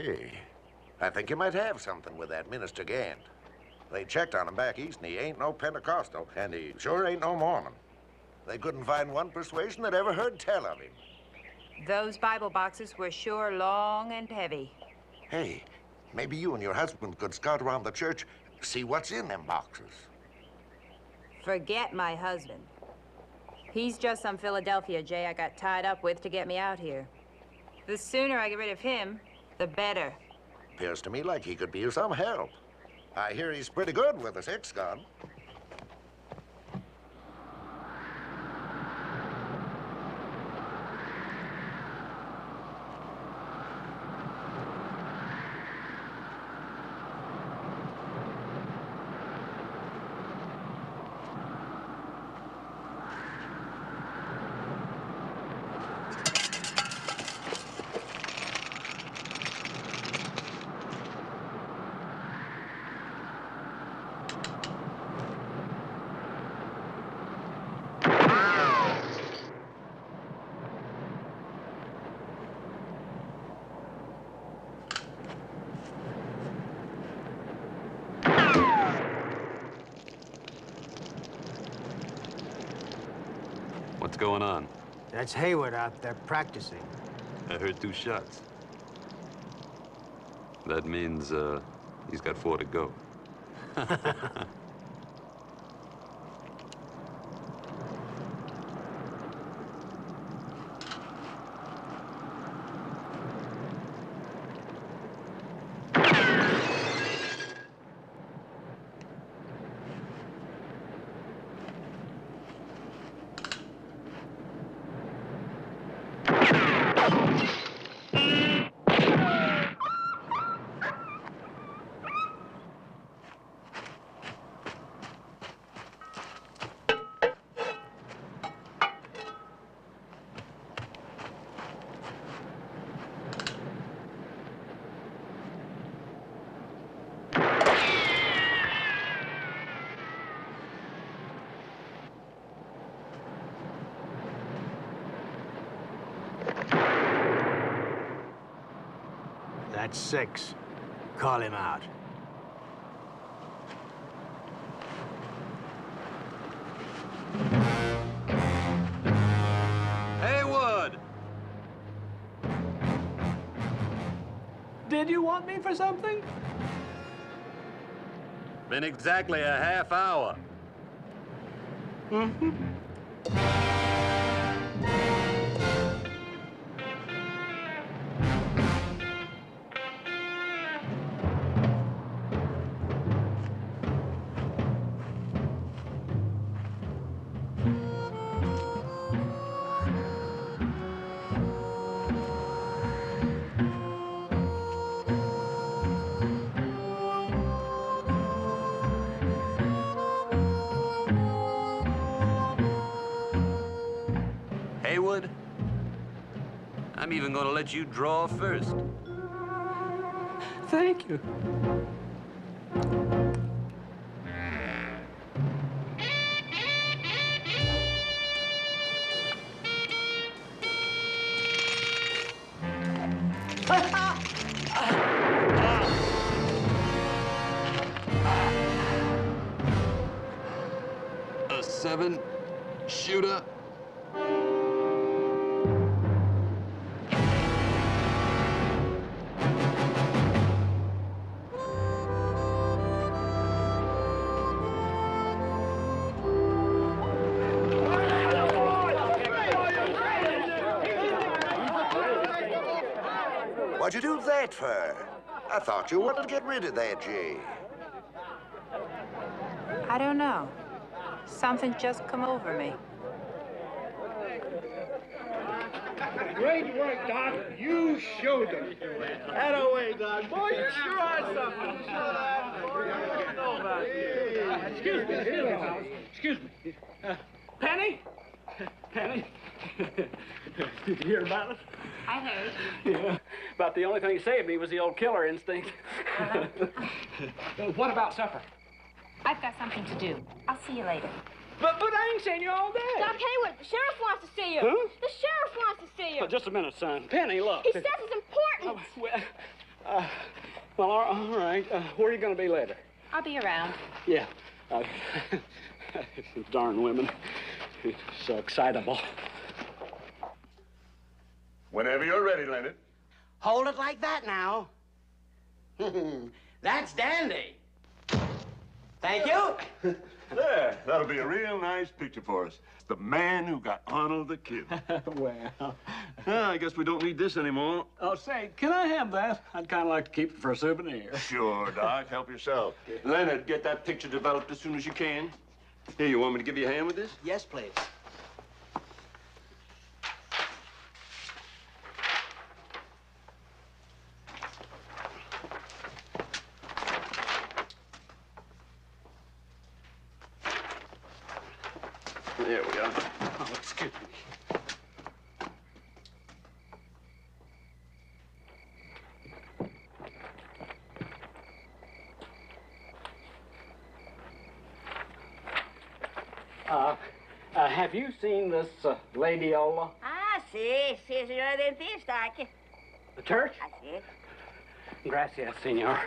Hey, I think you might have something with that Minister Gant. They checked on him back east, and he ain't no Pentecostal, and he sure ain't no Mormon. They couldn't find one persuasion that ever heard tell of him. Those Bible boxes were sure long and heavy. Hey, maybe you and your husband could scout around the church, see what's in them boxes. Forget my husband. He's just some Philadelphia Jay I got tied up with to get me out here. The sooner I get rid of him, the better. Appears to me like he could be of some help. I hear he's pretty good with a six-gun. What's going on? That's Haywood out there practicing. I heard 2 shots. That means, he's got 4 to go. That's 6. Call him out. Haywood! Did you want me for something? Been exactly a half hour. Mm-hmm. Haywood, I'm even gonna let you draw first. Thank you. A 7-shooter. What'd you do that for? I thought you wanted to get rid of that Jay. I don't know. Something just come over me. Great work, Doc. You showed them. Atta-way, Doc. Boy, you sure are something. Excuse me. Excuse me. Penny? Penny? Did you hear about it? I heard. Yeah. About the only thing saved me was the old killer instinct. What about supper? I've got something to do. I'll see you later. But I ain't seen you all day. Doc Haywood, the sheriff wants to see you. Huh? The sheriff wants to see you. Oh, just a minute, son. Penny, look. He says it's important. Oh, well, Well, all right. Where are you going to be later? I'll be around. Yeah. Darn women. So excitable. Whenever you're ready, Leonard. Hold it like that now. That's dandy. Thank you. There, that'll be a real nice picture for us. The man who got Arnold the Kid. Well. I guess we don't need this anymore. Oh, say, can I have that? I'd kind of like to keep it for a souvenir. Sure, Doc. Help yourself. Leonard, get that picture developed as soon as you can. Here, you want me to give you a hand with this? Yes, please. There we are. Oh, excuse me. Have you seen this Lady Ola? Ah, sí, sí, señor dentista. Aquí. The church? Así. Gracias, senor.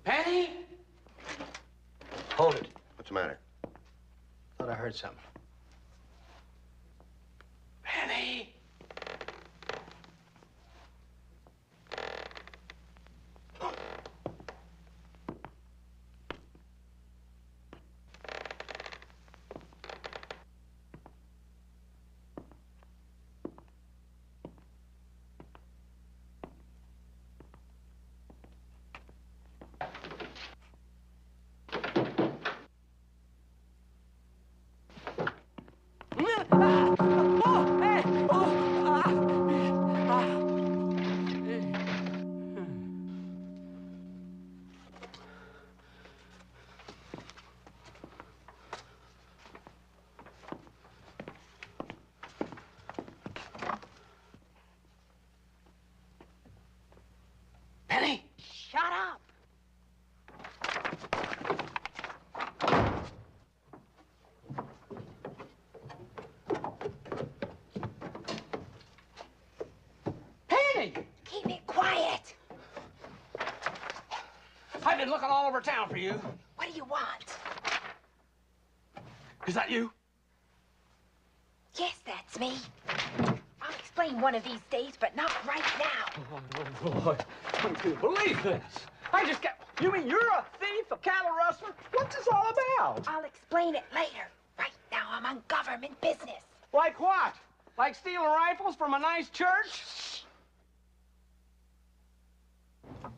Penny? Hold it. What's the matter? Thought I heard something. Penny? Penny? Shut up. Penny! Keep it quiet. I've been looking all over town for you. What do you want? Is that you? Yes, that's me. I'll explain one of these days, but not right now. Oh, boy. I can't believe this. I just got... You mean you're a thief, a cattle rustler? What's this all about? I'll explain it later. Right now, I'm on government business. Like what? Like stealing rifles from a nice church?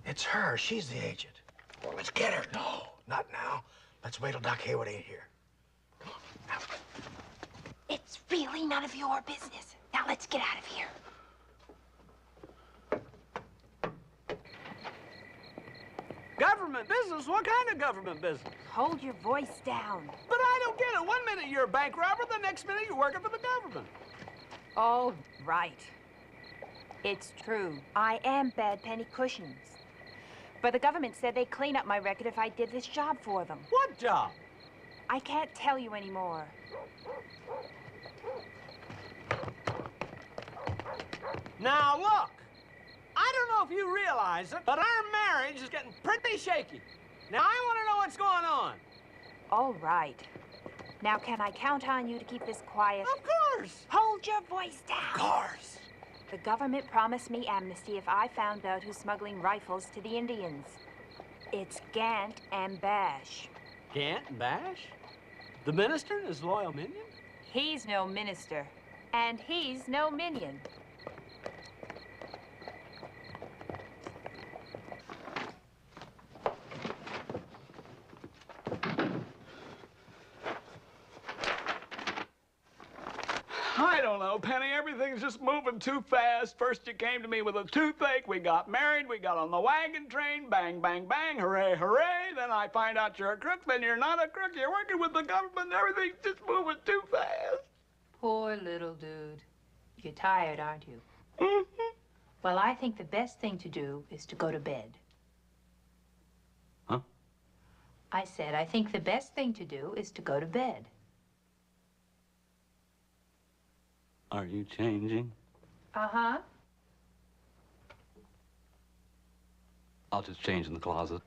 It's her. She's the agent. Well, let's get her. No, not now. Let's wait till Doc Hayward ain't here. It's really none of your business. Now let's get out of here. Government business? What kind of government business? Hold your voice down. But I don't get it. 1 minute you're a bank robber, the next minute you're working for the government. All right. It's true. I am Bad Penny Cushions. But the government said they'd clean up my record if I did this job for them. What job? I can't tell you anymore. Now, look. I don't know if you realize it, but our marriage is getting pretty shaky. Now, I want to know what's going on. All right. Now, can I count on you to keep this quiet? Of course. Hold your voice down. Of course. The government promised me amnesty if I found out who's smuggling rifles to the Indians. It's Gant and Bash. Gant and Bash? The minister and his loyal minion? He's no minister, and he's no minion. I don't know, Penny. Everything's just moving too fast. First you came to me with a toothache. We got married. We got on the wagon train. Bang, bang, bang. Hooray, hooray. Then I find out you're a crook. Then you're not a crook. You're working with the government. Everything's just moving too fast. Poor little dude. You're tired, aren't you? Mm-hmm. Well, I think the best thing to do is to go to bed. Huh? I said I think the best thing to do is to go to bed. Are you changing? Uh-huh. I'll just change in the closet.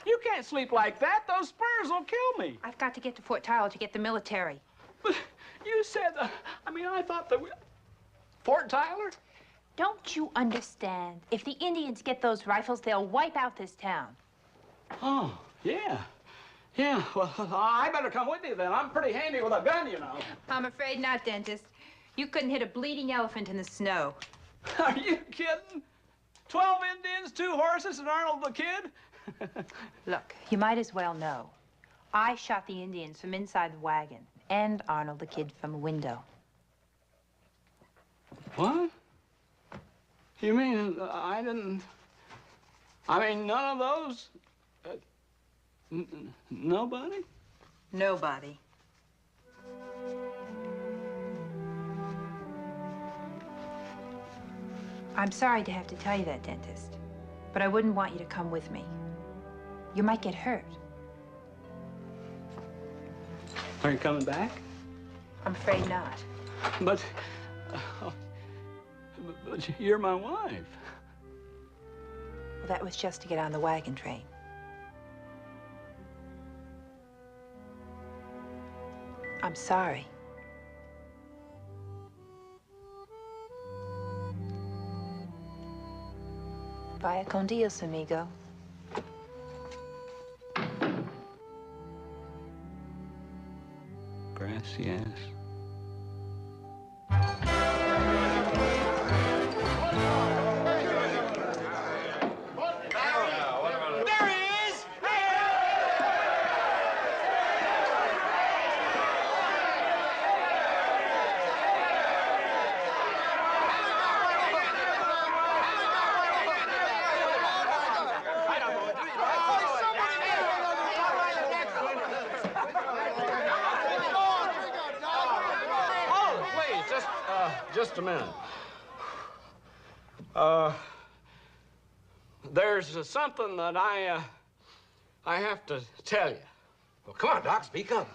You can't sleep like that. Those spurs will kill me. I've got to get to Fort Tyler to get the military. But you said, I thought that Fort Tyler? Don't you understand? If the Indians get those rifles, they'll wipe out this town. Oh, yeah. Yeah, well, I better come with you then. I'm pretty handy with a gun, you know. I'm afraid not, dentist. You couldn't hit a bleeding elephant in the snow. Are you kidding? 12 Indians, 2 horses, and Arnold the Kid? Look, you might as well know. I shot the Indians from inside the wagon, and Arnold the Kid from a window. What? You mean I didn't... none of those... nobody? Nobody. I'm sorry to have to tell you that, dentist, but I wouldn't want you to come with me. You might get hurt. Are you coming back? I'm afraid not. But you're my wife. Well, that was just to get on the wagon train. I'm sorry. Vaya con Dios, amigo. Gracias. There he is! Oh, please, just a minute. There's something that I have to tell you. Well, come on, Doc, speak up.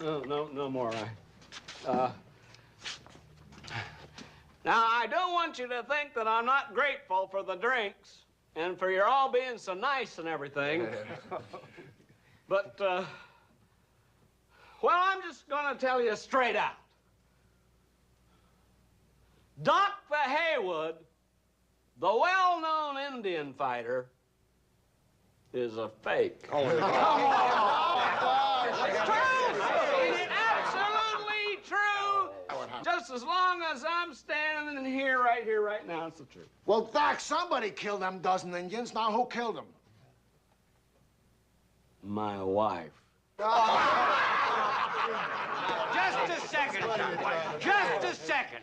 No more. Now, I don't want you to think that I'm not grateful for the drinks and for your all being so nice and everything. But, well, I'm just gonna tell you straight out. Doc the Haywood, the well-known Indian fighter, is a fake. Oh, It's true! It's absolutely true! Just as long as I'm standing here, right now, it's the truth. Well, Doc, somebody killed them dozen Indians. Now, who killed them? My wife. Just a second, Cowboy. Just a second.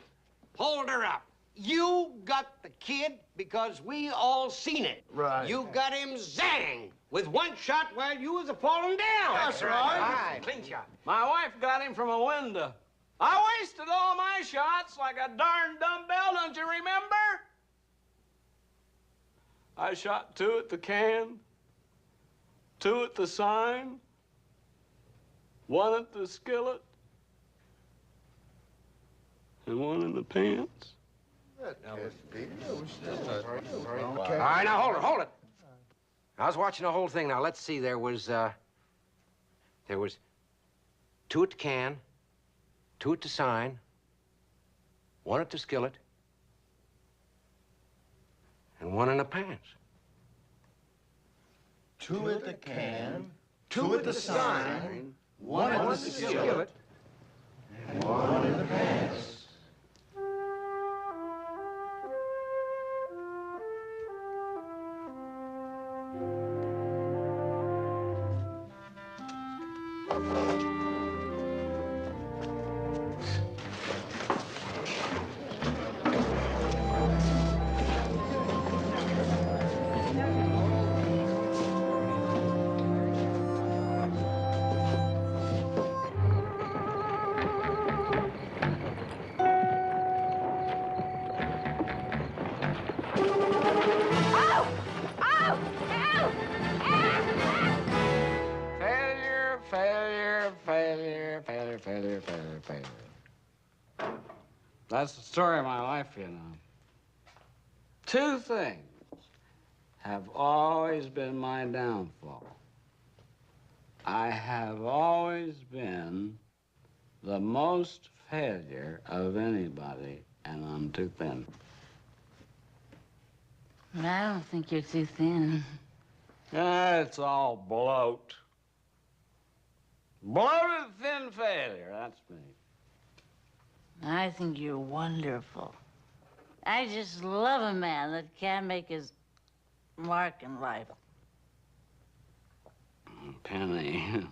Hold her up. You got the kid because we all seen it. Right. You got him zang with one shot while you was a-falling down. That's right. Clean shot. My wife got him from a window. I wasted all my shots like a darn dumbbell, don't you remember? I shot 2 at the can, 2 at the sign, 1 at the skillet, and 1 in the pants. All right, now hold it. I was watching the whole thing. Now let's see. There was 2 at the can, 2 at the sign, 1 at the skillet, and 1 in the pants. 2 at the can, 2 at the sign, 1 at the skillet, and 1 in the pants. Failure. That's the story of my life, you know. 2 things have always been my downfall. I have always been the most failure of anybody, and I'm too thin. I don't think you're too thin. It's all bloat. Bloated thin failure, that's me. I think you're wonderful. I just love a man that can make his mark in life. Penny.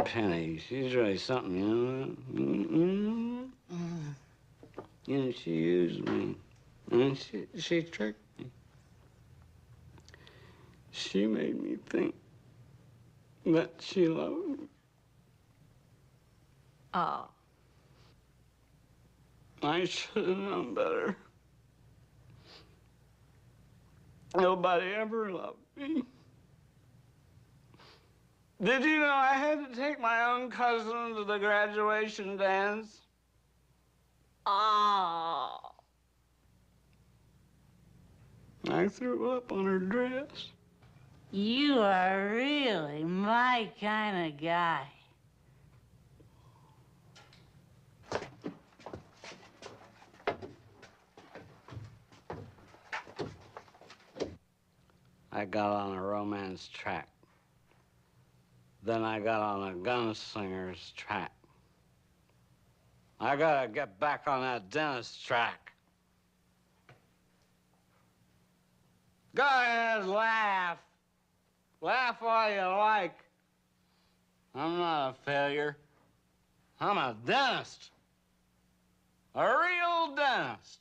Penny, she's really something, you know? You know, she used me. And she tricked me. She made me think that she loved me. Oh. I should have known better. Nobody ever loved me. Did you know I had to take my own cousin to the graduation dance? Oh. I threw up on her dress. You are really my kind of guy. I got on a romance track. Then I got on a gunslinger's track. I gotta get back on that dentist track. Go ahead, laugh. Laugh all you like. I'm not a failure. I'm a dentist. A real dentist.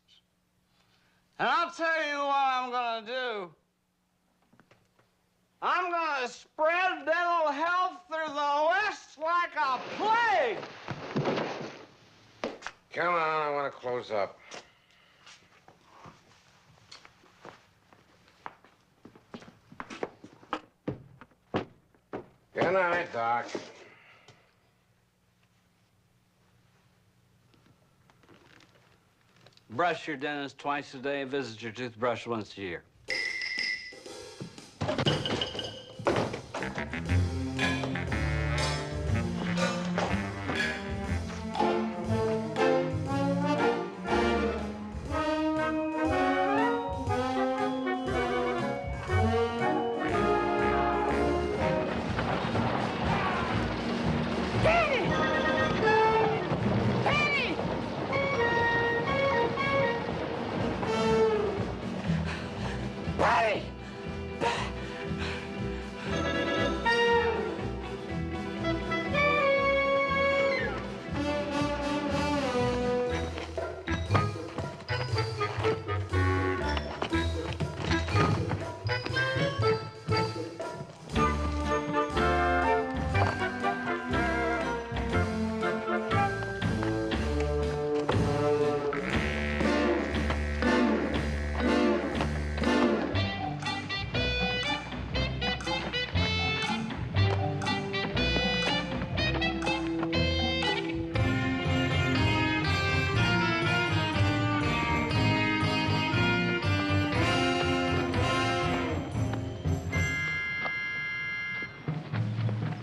And I'll tell you what I'm gonna do. I'm gonna spread dental health through the West like a plague. Come on, I want to close up. Good night, Doc. Brush your dentist twice a day, visit your toothbrush once a year.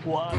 Water.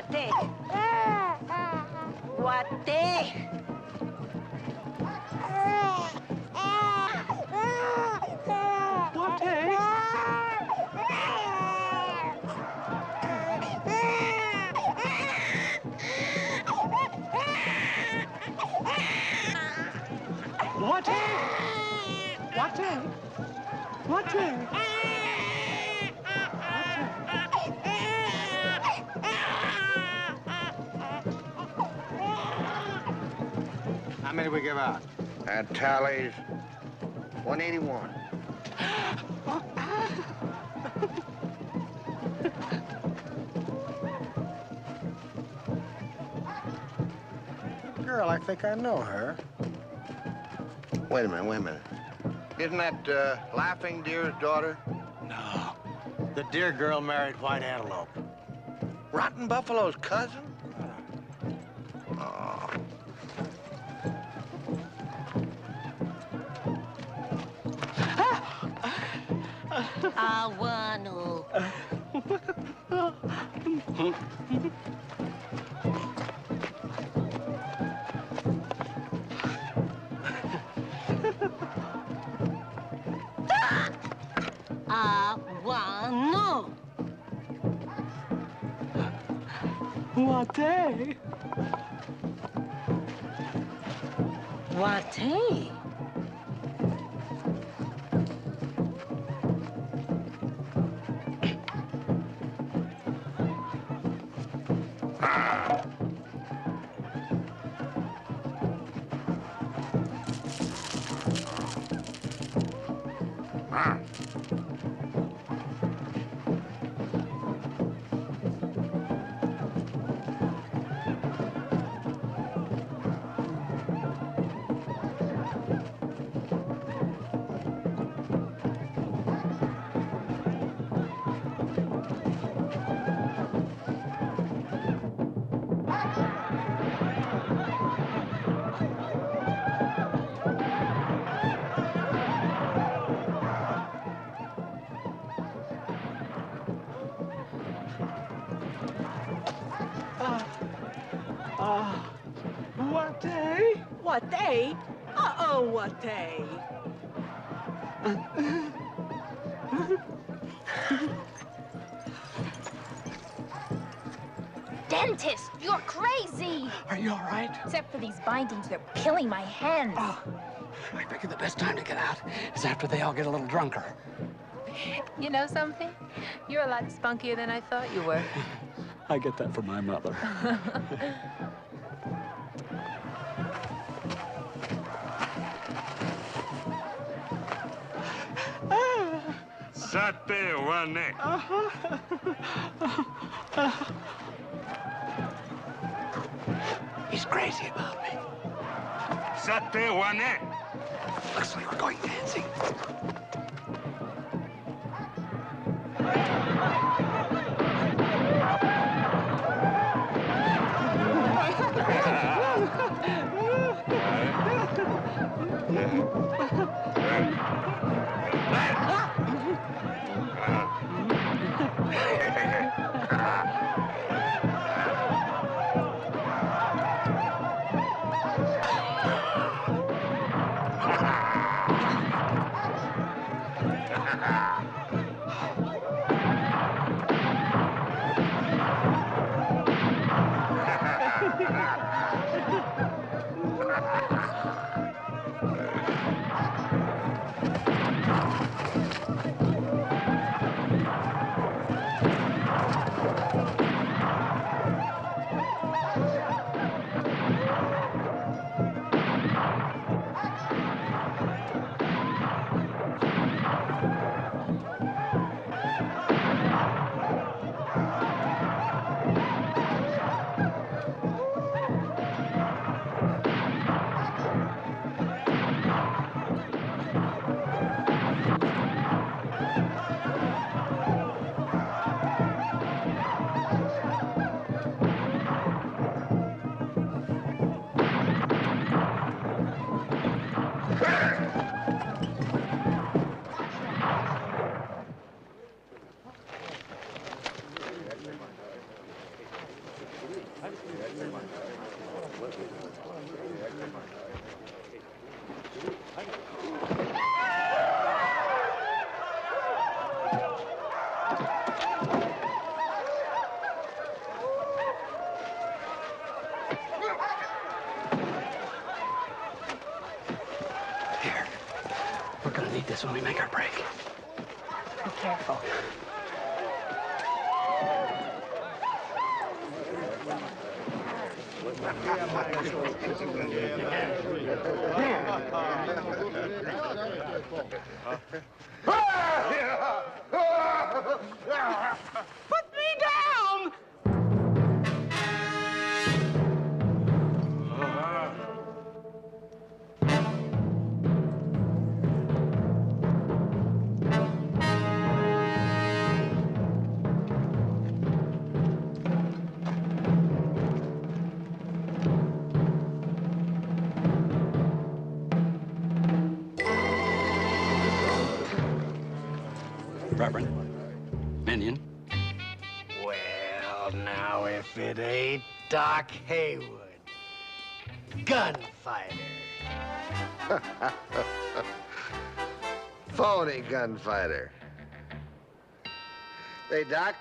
What day? What day? How many we give out? That tallies 181. Girl, I think I know her. Wait a minute. Isn't that Laughing Deer's daughter? No. The deer girl married White Antelope. Rotten Buffalo's cousin? Oh. I want I want What day? What day? What day? What day? Uh-oh, what day? Dentist, you're crazy! Are you all right? Except for these bindings, they're killing my hands. Oh, I figure the best time to get out is after they all get a little drunker. You know something? You're a lot spunkier than I thought you were. I get that from my mother. Sate wane. He's crazy about me. Sate wane. Looks like we're going dancing. Here. We're gonna need this when we make our break. Be careful. Put me down! Reverend. Minion. Well, now, if it ain't Doc Haywood, gunfighter. Phony gunfighter. Say, Doc,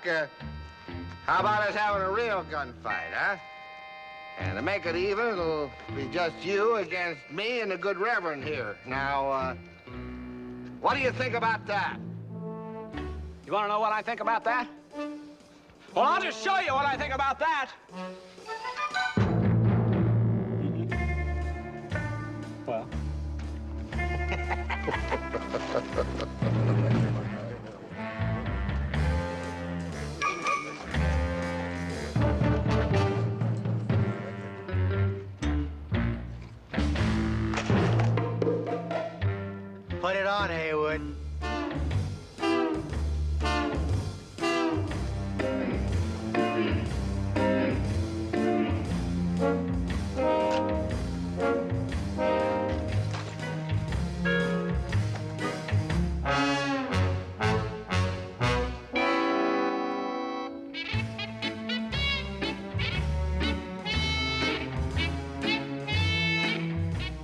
how about us having a real gunfight, huh? And to make it even, it'll be just you against me and the good Reverend here. Now, what do you think about that? You want to know what I think about that? Well, I'll just show you what I think about that. Well. Put it on, Haywood.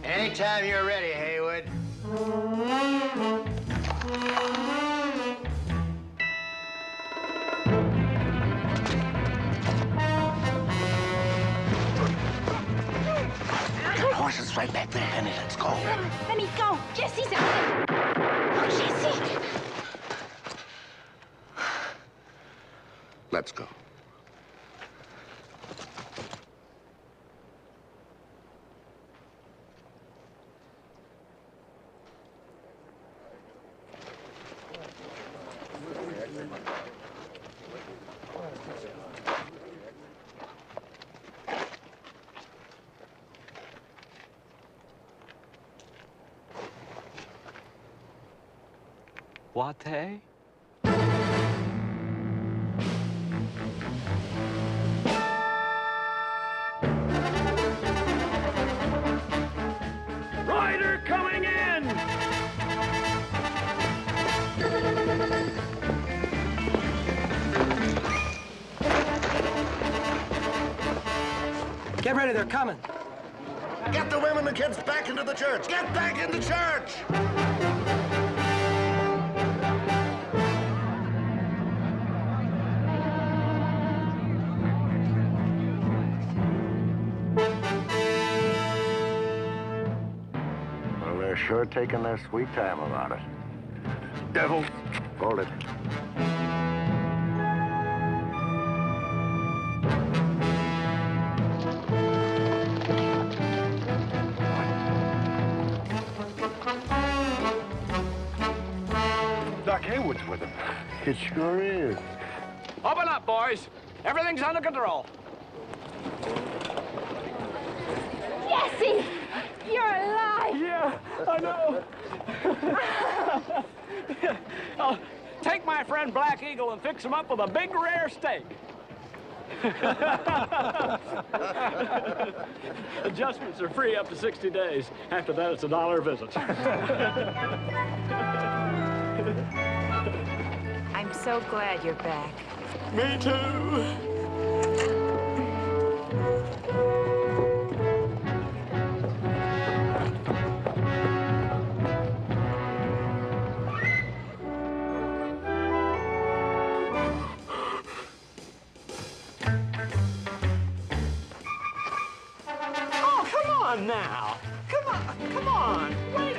Anytime you're ready, Haywood. Horses right back there, Penny. Let's go. Let me go. Jesse's out there. Oh, Jesse. Let's go. Latte? Rider coming in! Get ready, they're coming. Get the women and kids back into the church. Get back in the church! Well, they're sure taking their sweet time about it. Devil! Hold it. Doc Haywood's with him. It sure is. Open up, boys. Everything's under control. Jesse! You're alive! Yeah, I know. I'll take my friend Black Eagle and fix him up with a big rare steak. Adjustments are free up to 60 days. After that, it's $1 a visit. I'm so glad you're back. Me too. on now. Come on, wake